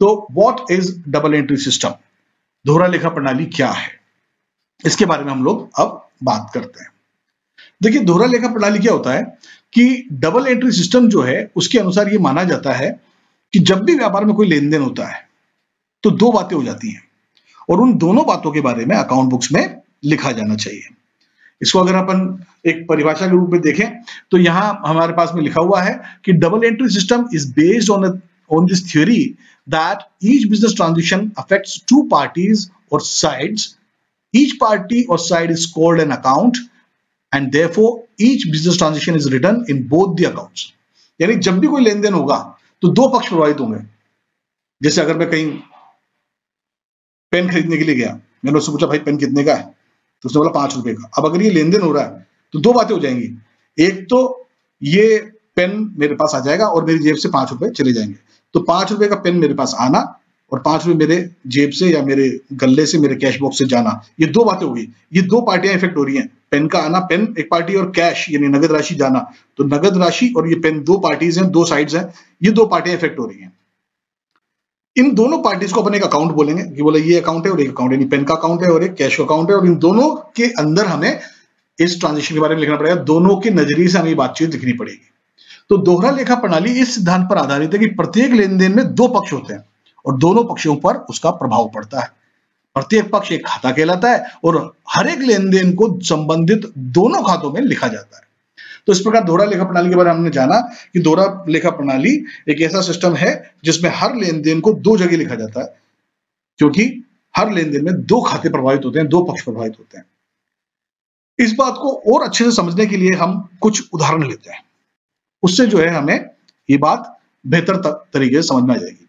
तो what is double entry system, दोहरा लेखा प्रणाली क्या है, इसके बारे में हम लोग अब बात करते हैं। देखिए, दोहरा लेखा प्रणाली क्या होता है कि डबल एंट्री सिस्टम जो है उसके अनुसार ये माना जाता है कि जब भी व्यापार में कोई लेन देन होता है तो दो बातें हो जाती हैं और उन दोनों बातों के बारे में अकाउंट बुक्स में लिखा जाना चाहिए। इसको अगर अपन एक परिभाषा के रूप में देखें तो यहां हमारे पास में लिखा हुआ है कि double entry system is based on this theory that each business transaction affects two parties or sides, each party or side is called an account and therefore each business transaction is written in both the accounts. यानी जब भी कोई लेन then होगा तो दो पक्ष प्रभावित होंगे। जैसे अगर मैं कहीं पेन खरीदने के लिए गया, मैंने उससे पूछा भाई पेन कितने का है, तो उसने बोला 5 रुपए का। अब अगर ये लेन देन हो रहा है तो दो बातें हो जाएंगी, एक तो ये पेन मेरे पास आ जाएगा और मेरी जेब से 5 रुपए चले जाएंगे, तो 5 रुपए का पेन मेरे पास आना और 5 रुपए मेरे जेब से या मेरे गल्ले से मेरे कैश बॉक्स से जाना, ये दो बातें हो गई। ये दो पार्टियां इफेक्ट हो रही हैं, पेन का आना, पेन एक पार्टी, और कैश यानी नगद राशि जाना, तो नगद राशि और ये पेन दो पार्टीज हैं, दो साइड्स हैं, ये दो पार्टियां इफेक्ट हो रही हैं। इन दोनों पार्टीज को अपन एक अकाउंट बोलेंगे कि बोले ये अकाउंट है और एक अकाउंट, यानी पेन का अकाउंट है और एक कैश का अकाउंट है, और इन दोनों के अंदर हमें इस ट्रांजेक्शन के बारे में लिखना पड़ेगा, दोनों के नजरिए से हमें बातचीत लिखनी पड़ेगी। तो दोहरा लेखा प्रणाली इस सिद्धांत पर आधारित है कि प्रत्येक लेन देन में दो पक्ष होते हैं और दोनों पक्षों पर उसका प्रभाव पड़ता है। प्रत्येक पक्ष एक खाता कहलाता है और हर एक लेन देन को संबंधित दोनों खातों में लिखा जाता है। तो इस प्रकार दोहरा लेखा प्रणाली के बारे में हमने जाना कि दोहरा लेखा प्रणाली एक ऐसा सिस्टम है जिसमें हर लेन देन को दो जगह लिखा जाता है, क्योंकि हर लेन देन में दो खाते प्रभावित होते हैं, दो पक्ष प्रभावित होते हैं। इस बात को और अच्छे से समझने के लिए हम कुछ उदाहरण लेते हैं, उससे जो है हमें ये बात बेहतर तरीके से समझ में आ जाएगी।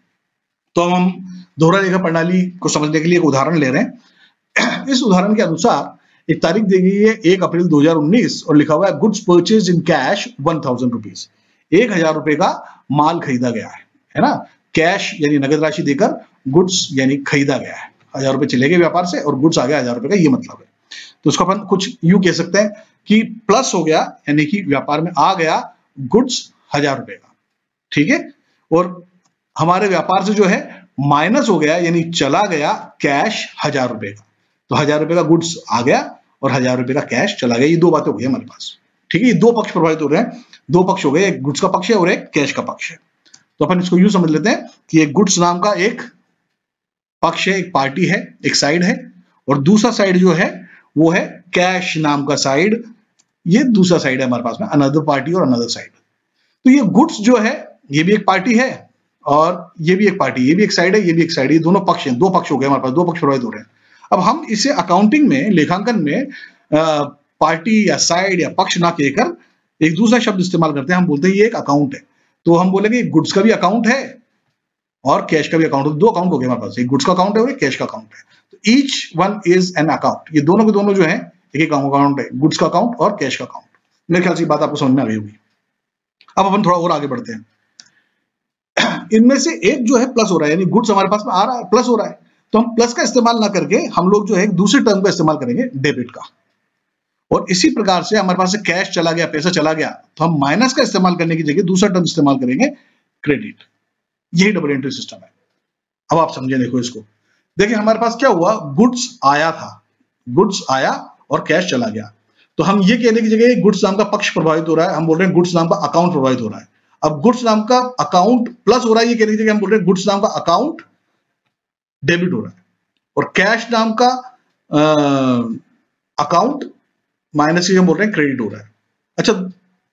तो हम दोहरा लेखा प्रणाली को समझने के लिए एक उदाहरण ले रहे हैं। इस उदाहरण के अनुसार एक तारीख दी गई है 1 अप्रैल 2019 और लिखा हुआ है goods purchase in cash 1000 rupees. 1000 रुपए का माल खरीदा गया है ना, कैश यानी नगद राशि देकर गुड्स यानी खरीदा गया है, 1000 रुपए चले गए व्यापार से और गुड्स आ गया 1000 रुपए का, ये मतलब है। तो उसको अपन कुछ यूं कह सकते हैं कि प्लस हो गया, यानी कि व्यापार में आ गया गुड्स 1000 रुपए का, ठीक है, और हमारे व्यापार से जो है माइनस हो गया यानी चला गया कैश 1000 रुपए का। तो 1000 रुपए का गुड्स आ गया और 1000 रुपए का कैश चला गया, ये दो बातें हो गई हमारे पास, ठीक है। ये दो पक्ष प्रभावित हो रहे हैं, दो पक्ष हो गए, एक गुड्स का पक्ष है और एक कैश का पक्ष है। तो अपन इसको यूं समझ लेते हैं कि एक गुड्स नाम का एक पक्ष है, एक पार्टी है, एक साइड है, और दूसरा साइड जो है वो है कैश नाम का साइड, ये दूसरा साइड है हमारे पास में, अनदर पार्टी और अनदर साइड। तो ये गुड्स जो है ये भी एक पार्टी है और ये भी एक पार्टी, ये भी एक साइड है, ये भी एक साइड, ये दोनों पक्ष हैं, दो पक्ष हो गए हमारे पास, दो पक्ष प्रभावित हो रहे हैं। अब हम इसे अकाउंटिंग में, लेखांकन में पार्टी या साइड या पक्ष ना कहकर एक दूसरा शब्द इस्तेमाल करते हैं, हम बोलते हैं ये एक अकाउंट है। तो हम बोलेंगे गुड्स का भी अकाउंट है और कैश का भी अकाउंट है, दो अकाउंट हो गए हमारे पास, एक गुड्स का अकाउंट है और एक कैश का अकाउंट है। तो each one is an account, ये दोनों के दोनों जो है एक एक अकाउंट है, गुड्स का अकाउंट और कैश का अकाउंट। मेरे ख्याल से बात आपको समझ में आ गई होगी। अब अपन थोड़ा और आगे बढ़ते हैं। इनमें से एक जो है प्लस हो रहा है, यानी गुड्स हमारे पास में आ रहा है, प्लस हो रहा है, तो हम प्लस का इस्तेमाल ना करके हम लोग जो है एक दूसरे टर्म का इस्तेमाल करेंगे, डेबिट का। और इसी प्रकार से हमारे पास से कैश चला गया, पैसा चला गया, तो हम माइनस का इस्तेमाल करने की जगह दूसरा टर्म इस्तेमाल करेंगे, क्रेडिट। यही डबल एंट्री सिस्टम है। अब आप समझे, देखो इसको, देखिए हमारे पास क्या हुआ, गुड्स आया था, गुड्स आया और कैश चला गया। तो हम ये कहने की जगह गुड्स नाम का पक्ष प्रभावित हो रहा है, हम बोल रहे हैं गुड्स नाम का अकाउंट प्रभावित हो रहा है। अब गुड्स नाम का अकाउंट प्लस हो रहा है, ये कहने की जगह हम बोल रहे हैं गुड्स नाम का अकाउंट डेबिट हो रहा है, और कैश नाम का अकाउंट माइनस से हम बोल रहे हैं क्रेडिट हो रहा है। अच्छा,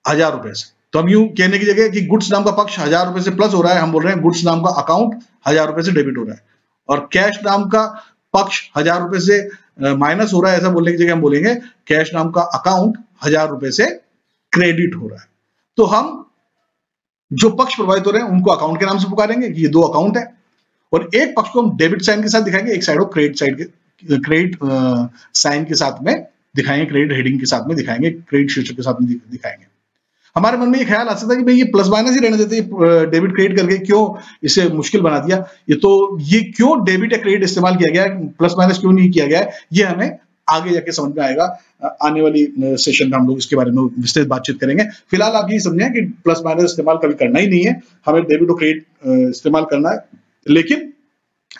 1000 रुपए से, तो हम यूं कहने की जगह कि गुड्स नाम का पक्ष 1000 रुपए से प्लस हो रहा है, हम बोल रहे हैं गुड्स नाम का अकाउंट 1000 रुपए से डेबिट हो रहा है, और कैश नाम का पक्ष 1000 रुपए से माइनस हो रहा है, ऐसा बोलने की जगह हम बोलेंगे कैश नाम का अकाउंट 1000 रुपए से क्रेडिट हो रहा है। तो हम जो पक्ष प्रभावित हो रहे हैं उनको अकाउंट के नाम से पुकारेंगे कि ये दो अकाउंट है, और एक पक्ष को हम डेबिट साइन के साथ दिखाएंगे, एक साइड को क्रेडिट साइड के क्रेडिट साइन के साथ में दिखाएंगे, क्रेडिट हेडिंग के साथ में दिखाएंगे, क्रेडिट शीर्षक के साथ में दिखाएंगे। हमारे मन में ये ख्याल आ सकता है कि भाई ये प्लस माइनस ही रहने देते, डेबिट क्रेडिट करके क्यों इसे मुश्किल बना दिया, ये क्यों डेबिट या क्रेडिट इस्तेमाल किया गया है, प्लस माइनस क्यों नहीं किया गया है, ये हमें आगे जाके समझ में आएगा। आने वाली सेशन में हम लोग इसके बारे में विस्तृत बातचीत करेंगे। फिलहाल आप ये समझें कि प्लस माइनस इस्तेमाल कभी करना ही नहीं है, हमें डेबिट और क्रेडिट इस्तेमाल करना है। लेकिन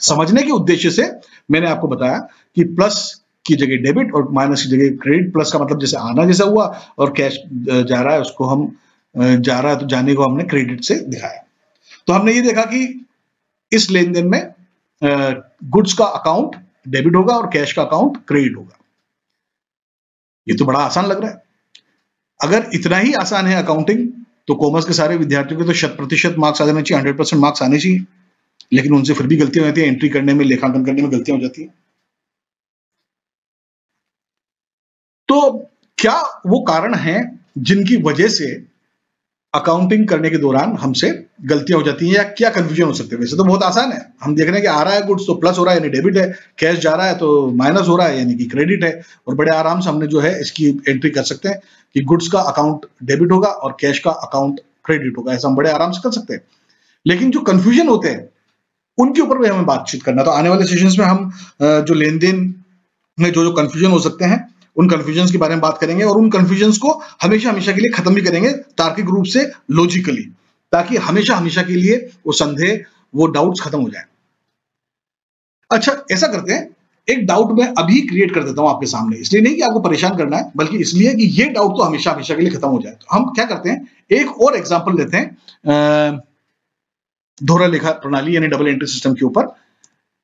समझने के उद्देश्य से मैंने आपको बताया कि प्लस की जगह डेबिट और माइनस की जगह क्रेडिट। प्लस का मतलब जैसे आना जैसा हुआ, और कैश जा रहा है उसको हम जा रहा है तो जाने को हमने क्रेडिट से दिखाया। तो हमने ये देखा कि इस लेन देन में गुड्स का अकाउंट डेबिट होगा और कैश का अकाउंट क्रेडिट होगा। ये तो बड़ा आसान लग रहा है। अगर इतना ही आसान है अकाउंटिंग, तो कॉमर्स के सारे विद्यार्थियों के तो 100% मार्क्स आ जाने चाहिए, 100% मार्क्स आने चाहिए। लेकिन उनसे फिर भी गलतियां हो जाती है, एंट्री करने में, लेखांकन करने में गलतियां हो जाती है। तो क्या वो कारण हैं जिनकी वजह से अकाउंटिंग करने के दौरान हमसे गलतियां हो जाती हैं, या क्या कंफ्यूजन हो सकते हैं? वैसे तो बहुत आसान है, हम देख रहे हैं कि आ रहा है गुड्स तो प्लस हो रहा है यानी डेबिट है, कैश जा रहा है तो माइनस हो रहा है यानी कि क्रेडिट है, और बड़े आराम से हमने जो है इसकी एंट्री कर सकते हैं कि गुड्स का अकाउंट डेबिट होगा और कैश का अकाउंट क्रेडिट होगा। ऐसा हम बड़े आराम से कर सकते हैं। लेकिन जो कंफ्यूजन होते हैं उनके ऊपर भी हमें बातचीत करना। तो आने वाले सेशंस में हम जो लेन देन में जो कंफ्यूजन हो सकते हैं उन कंफ्यूजन के बारे में बात करेंगे, और उन कंफ्यूजन को हमेशा हमेशा के लिए खत्म भी करेंगे तार्किक रूप से, लॉजिकली, ताकि हमेशा हमेशा के लिए वो संदेह, वो डाउट्स खत्म हो जाए। अच्छा, ऐसा करते हैं, एक डाउट मैं अभी क्रिएट कर देता हूं आपके सामने, इसलिए नहीं कि आपको परेशान करना है, बल्कि इसलिए कि ये डाउट तो हमेशा हमेशा के लिए खत्म हो जाए। तो हम क्या करते हैं, एक और एग्जाम्पल लेते हैं दोहरा लेखा प्रणाली यानी डबल एंट्री सिस्टम के ऊपर।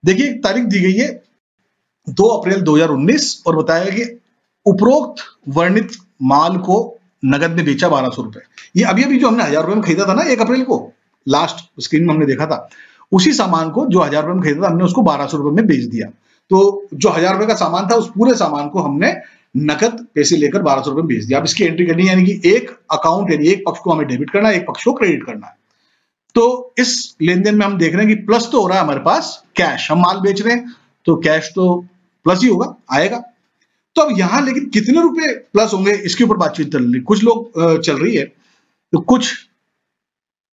देखिए, तारीख दी गई है 2 अप्रैल 2019 और बताया कि उपरोक्त वर्णित माल को नगद में बेचा 1200 रुपए। ये अभी अभी जो हमने 1000 रुपए में खरीदा था ना 1 अप्रैल को, लास्ट स्क्रीन में हमने देखा था, उसी सामान को जो 1000 रुपए में खरीदा था हमने उसको 1200 रुपए में बेच दिया। तो जो 1000 रुपए का सामान था उस पूरे सामान को हमने नकद पैसे लेकर 1200 रुपए में बेच दिया। अब इसकी एंट्री करनी है, यानी कि एक अकाउंट यानी एक पक्ष को हमें डेबिट करना है, एक पक्ष को क्रेडिट करना है। तो इस लेन देन में हम देख रहे हैं कि प्लस तो हो रहा है हमारे पास कैश, हम माल बेच रहे हैं तो कैश तो प्लस ही होगा, आएगा। तो अब यहां लेकिन कितने रुपए प्लस होंगे इसके ऊपर बातचीत चल रही, कुछ लोग चल रही है। तो कुछ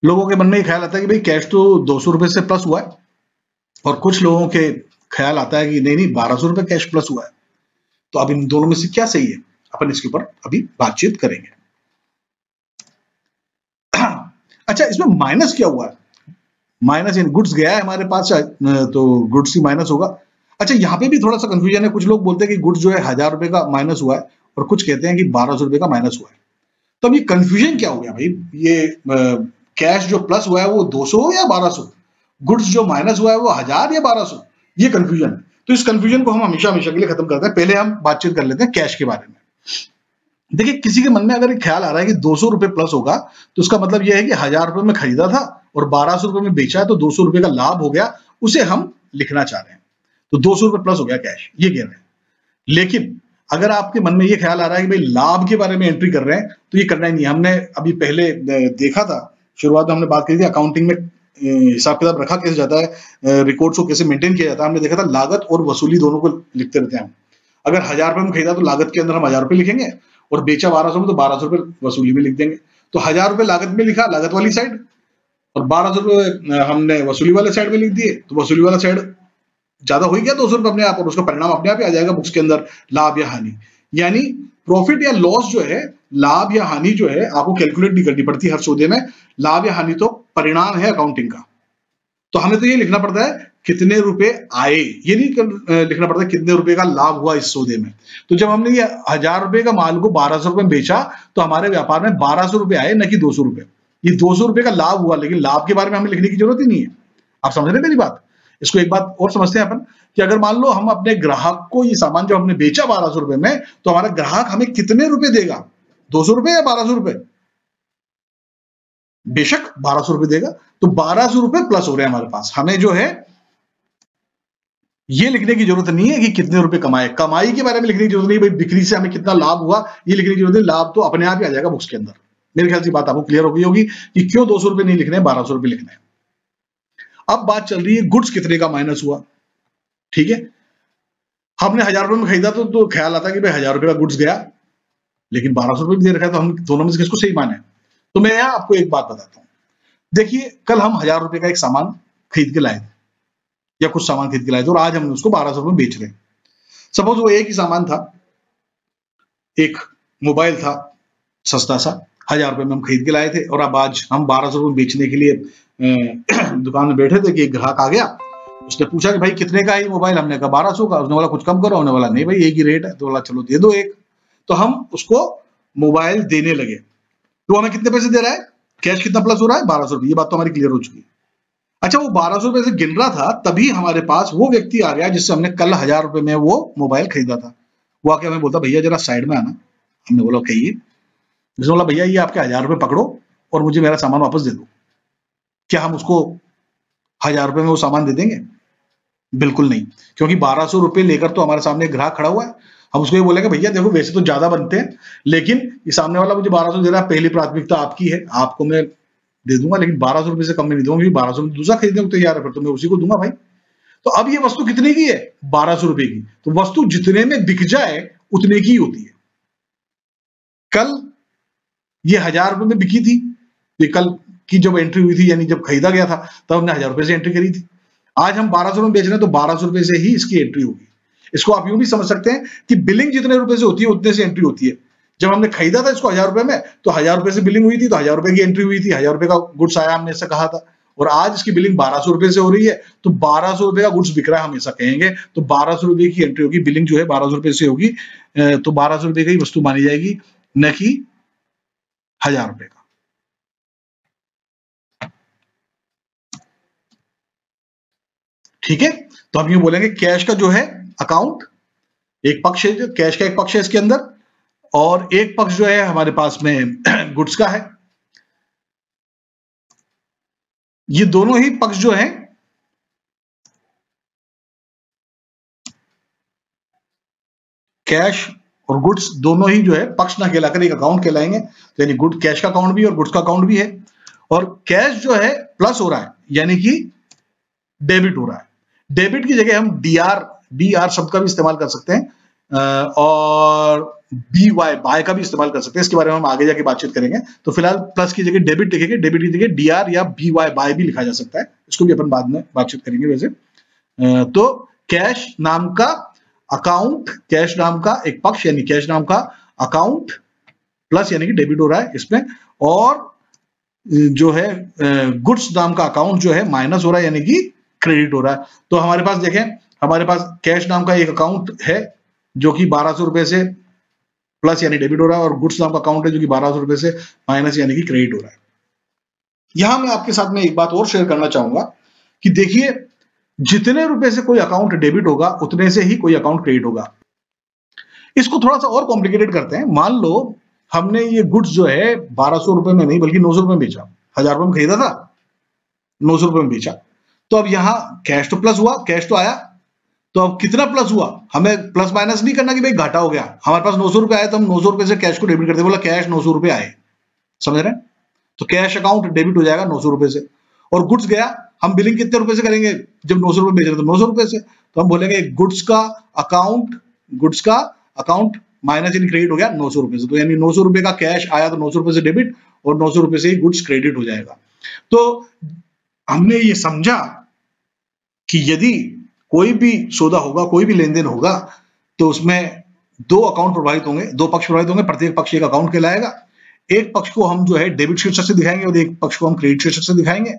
लोगों के मन में ये ख्याल आता है कि भाई कैश तो 200 रुपए से प्लस हुआ है, और कुछ लोगों के ख्याल आता है कि नहीं नहीं 1200 रुपए कैश प्लस हुआ है। तो अब इन दोनों में से क्या सही है, अपन इसके ऊपर अभी बातचीत करेंगे। अच्छा, इसमें माइनस क्या हुआ है? माइनस यानी गुड्स गया है हमारे पास, तो गुड्स ही माइनस होगा। अच्छा, यहाँ पे भी थोड़ा सा कंफ्यूजन है, कुछ लोग बोलते हैं कि गुड्स जो है 1000 रुपए का माइनस हुआ है, और कुछ कहते हैं कि 1200 रुपए का माइनस हुआ है। तो अब ये कंफ्यूजन क्या हो गया भाई? ये कैश जो प्लस हुआ है वो 200 या 1200, गुड्स जो माइनस हुआ है वो 1000 या 1200, ये कंफ्यूजन है। तो इस कंफ्यूजन को हम हमेशा हमेशा के लिए खत्म करते हैं। पहले हम बातचीत कर लेते हैं कैश के बारे में। देखिए, किसी के मन में अगर एक ख्याल आ रहा है कि 200 रुपए प्लस होगा, तो उसका मतलब यह है कि 1000 रुपए में खरीदा था और 1200 रुपए में बेचा है, तो 200 रुपए का लाभ हो गया, उसे हम लिखना चाह रहे हैं। तो 200 रुपए प्लस हो गया कैश, ये कह रहे हैं। लेकिन अगर आपके मन में ये ख्याल आ रहा है कि भाई लाभ के बारे में एंट्री कर रहे हैं, तो ये करना ही नहीं। हमने अभी पहले देखा था, शुरुआत में हमने बात की थी अकाउंटिंग में हिसाब किताब रखा कैसे जाता है, रिकॉर्ड्स को कैसे मेंटेन किया जाता है। हमने देखा था लागत और वसूली दोनों को लिखते रहते हैं हम। अगर 1000 रुपए में खरीदा तो लागत के अंदर हम 1000 रुपए लिखेंगे, और बेचा 1200 में तो 1200 रुपए वसूली में लिख देंगे। तो 1000 रुपए लागत में लिखा, लागत वाली साइड, और 1200 रुपए हमने वसूली वाले साइड में लिख दिए। तो वसूली वाला साइड ज्यादा हो गया 200 रुपए अपने आप, और उसका परिणाम अपने आप ही आ जाएगा बुक्स के अंदर, लाभ या हानि। यानी प्रॉफिट या लॉस जो है, लाभ या हानि जो है, आपको कैलकुलेट नहीं करनी पड़ती हर सौदे में। लाभ या हानि तो परिणाम है अकाउंटिंग का। तो हमें तो ये लिखना पड़ता है कितने रुपए आए, ये नहीं लिखना पड़ता कितने रुपए का लाभ हुआ इस सौदे में। तो जब हमने ये 1000 रुपए का माल को 1200 रुपए में बेचा, तो हमारे व्यापार में 1200 रुपए आए, न कि 200 रुपए। ये 200 रुपए का लाभ हुआ, लेकिन लाभ के बारे में हमें लिखने की जरूरत ही नहीं है। आप समझ रहे हैं मेरी बात? इसको एक बात और समझते हैं अपन, कि अगर मान लो हम अपने ग्राहक को ये सामान जो हमने बेचा 1200 रुपए में, तो हमारा ग्राहक हमें कितने रुपए देगा, 200 रुपए या 1200 रुपए? बेशक 1200 रुपए देगा। तो 1200 रुपए प्लस हो रहे हैं हमारे पास। हमें जो है ये लिखने की जरूरत नहीं है कि कितने रुपए कमाए, कमाई के बारे में लिखने की जरूरत नहीं, भाई बिक्री से हमें कितना लाभ हुआ ये लिखने की जरूरत नहीं। लाभ तो अपने आप ही आ जाएगा बुक्स के अंदर। मेरे ख्याल से बात आपको क्लियर हो गई होगी कि क्यों 200 रुपए नहीं लिखने, 1200 रुपए लिखने हैं। अब बात चल रही है गुड्स कितने का माइनस हुआ। ठीक है, हमने 1000 रुपए में खरीदा, तो ख्याल आता है कि भाई 1000 रुपए का गुड्स गया, लेकिन 1200 रुपए भी दे रखा है, तो हम दोनों में से किसको सही माने? तो मैं यहां आपको एक बात बताता हूं। देखिए, कल हम 1000 रुपए का एक सामान खरीद के लाए थे, या कुछ सामान खरीद के लाए थे, और आज हम उसको 1200 रुपए में बेच रहे हैं। सपोज वो एक ही सामान था, एक मोबाइल था सस्ता सा, 1000 रुपए में हम खरीद के लाए थे, और अब आज हम 1200 रुपए में बेचने के लिए दुकान में बैठे थे कि एक ग्राहक आ गया। उसने पूछा कि भाई कितने का है मोबाइल? हमने कहा 1200 का। उसने बोला कुछ कम करो, होने वाला नहीं भाई एक ही रेट है। तो बोला चलो दे दो एक। तो हम उसको मोबाइल देने लगे। तो हमें कितने पैसे दे रहा है, कैश कितना प्लस हो रहा है? 1200 रुपए। ये बात तो हमारी क्लियर हो चुकी है। अच्छा, वो 1200 रुपए से गिन रहा था, तभी हमारे पास वो व्यक्ति आ गया जिससे हमने कल 1000 रुपए में वो मोबाइल खरीदा था। वो आके हमें बोलता भैया जरा साइड में आना। हमने बोला कहिए। उसने बोला भैया ये आपके 1000 रुपए पकड़ो और मुझे मेरा सामान वापस दे दो। क्या हम उसको 1000 रुपए में वो सामान दे देंगे? बिल्कुल नहीं, क्योंकि 1200 रुपए लेकर तो हमारे सामने एक ग्राहक खड़ा हुआ है। हम उसको ये बोलेंगे भैया देखो वैसे तो ज्यादा बनते हैं, लेकिन ये सामने वाला मुझे 1200 दे रहा है, पहली प्राथमिकता आपकी है, आपको मैं दे दूंगा, लेकिन 1200 रुपए से कम में नहीं दूंगा, 1200 में दूसरा खरीदने को तैयार है, फिर तो मैं उसी को दूंगा भाई। तो अब ये वस्तु कितने की है? 1200 रुपए की। तो वस्तु जितने में बिक जाए उतने की होती है। कल ये 1000 रुपए में बिकी थी, ये कल की जब एंट्री हुई थी, यानी जब खरीदा गया था तब हमने 1000 रुपए से एंट्री करी थी। आज हम 1200 में बेच रहे हैं तो 1200 रुपए से ही इसकी एंट्री होगी। इसको आप यूं भी समझ सकते हैं कि बिलिंग जितने रुपए से होती है उतने से एंट्री होती है। जब हमने खरीदा था इसको 1000 रुपए में तो 1000 रुपए से बिलिंग हुई थी, तो 1000 रुपए की एंट्री हुई थी, 1000 रुपए का गुड्स आया, हमने ऐसा कहा था। और आज इसकी बिलिंग 1200 रुपए से हो रही है, तो 1200 रुपए का गुड्स बिक रहा है, हम ऐसा कहेंगे। तो 1200 रुपए की एंट्री होगी, बिलिंग जो है 1200 रुपए से होगी, तो 1200 रुपए की वस्तु मानी जाएगी, न कि 1000 रुपए का। ठीक है, तो हम ये बोलेंगे कैश का जो है अकाउंट, एक पक्ष है, जो कैश का एक पक्ष है इसके अंदर, और एक पक्ष जो है हमारे पास में गुड्स का है। ये दोनों ही पक्ष जो है कैश और गुड्स दोनों ही जो है पक्ष ना कहलाकर एक अकाउंट कहलाएंगे। तो यानी गुड कैश का अकाउंट भी और गुड्स का अकाउंट भी है, और कैश जो है प्लस हो रहा है यानी कि डेबिट हो रहा है। डेबिट की जगह हम डीआर शब्द का भी इस्तेमाल कर सकते हैं, और बाय का भी इस्तेमाल कर सकते हैं। इसके बारे में हम आगे जाके बातचीत करेंगे। तो फिलहाल प्लस की जगह डेबिट लिखेंगे, डेबिट की जगह डीआर या बाय भी लिखा जा सकता है, इसको भी अपन बाद में बातचीत करेंगे। वैसे तो कैश नाम का अकाउंट, कैश नाम का एक पक्ष यानी कैश नाम का अकाउंट प्लस यानी कि डेबिट हो रहा है इसमें, और जो है गुड्स नाम का अकाउंट जो है माइनस हो रहा है यानी कि क्रेडिट हो रहा है। तो हमारे पास देखें, हमारे पास कैश नाम का एक अकाउंट है जो कि 1200 रुपए से प्लस यानी डेबिट हो रहा है, और गुड्स नाम का अकाउंट है जो कि 1200 रुपए से माइनस यानी कि क्रेडिट हो रहा है। यहां मैं आपके साथ में एक बात और शेयर करना चाहूंगा कि देखिए, जितने रुपए से कोई अकाउंट डेबिट होगा उतने से ही कोई अकाउंट क्रेडिट होगा। इसको थोड़ा सा और कॉम्प्लिकेटेड करते हैं। मान लो हमने ये गुड्स जो है 1200 रुपए में नहीं बल्कि 900 रुपए में बेचा, 1000 रुपए में खरीदा था, 900 रुपए में बेचा। तो अब यहां कैश तो प्लस हुआ, कैश तो आया, तो अब कितना प्लस हुआ? हमें प्लस माइनस नहीं करना कि भाई घाटा हो गया। हमारे पास 900 रुपए आए तो हम 900 रुपए से कैश को डेबिट करते, बोला कैश 900 रुपए आए, समझ रहे हैं? तो कैश अकाउंट डेबिट हो जाएगा 900 रुपए से, और गुड्स गया, हम बिलिंग कितने रुपए से करेंगे? जब 900 रुपए बेच रहे तो 900 रुपए से, तो हम बोलेंगे गुड्स का अकाउंट माइनस यानी क्रेडिट हो गया 900 रुपए से। तो यानी 900 रुपए का कैश आया तो 900 रुपए से डेबिट, और 900 रुपए से ही गुड्स क्रेडिट हो जाएगा। तो हमने ये समझा कि यदि कोई भी सौदा होगा, कोई भी लेन देन होगा, तो उसमें दो अकाउंट प्रभावित होंगे, दो पक्ष प्रभावित होंगे, प्रत्येक पक्ष एक अकाउंट कहलाएगा। एक पक्ष को हम जो है डेबिट शीर्षक से दिखाएंगे और एक पक्ष को हम क्रेडिट शीर्षक से दिखाएंगे,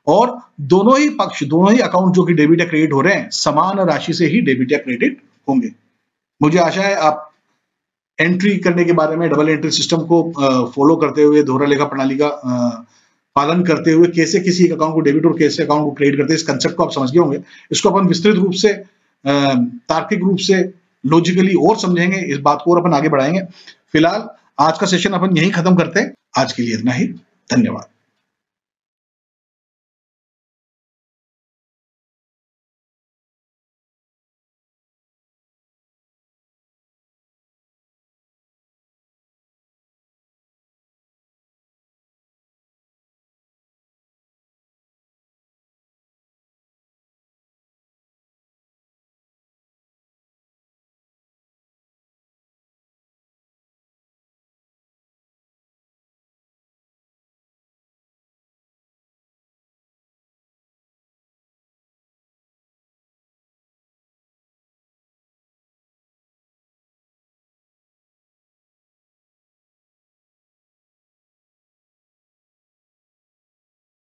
और दोनों ही पक्ष, दोनों ही अकाउंट जो कि डेबिट या क्रेडिट हो रहे हैं, समान राशि से ही डेबिट या क्रेडिट होंगे। मुझे आशा है आप एंट्री करने के बारे में, डबल एंट्री सिस्टम को फॉलो करते हुए, दोहरा लेखा प्रणाली का पालन करते हुए कैसे किसी एक अकाउंट को डेबिट और कैसे अकाउंट को क्रेडिट करते हैं, इस कंसेप्ट को आप समझ गए होंगे। इसको अपन विस्तृत रूप से, तार्किक रूप से, लॉजिकली और समझेंगे, इस बात को और अपन आगे बढ़ाएंगे। फिलहाल आज का सेशन अपन यहीं खत्म करते हैं। आज के लिए इतना ही, धन्यवाद।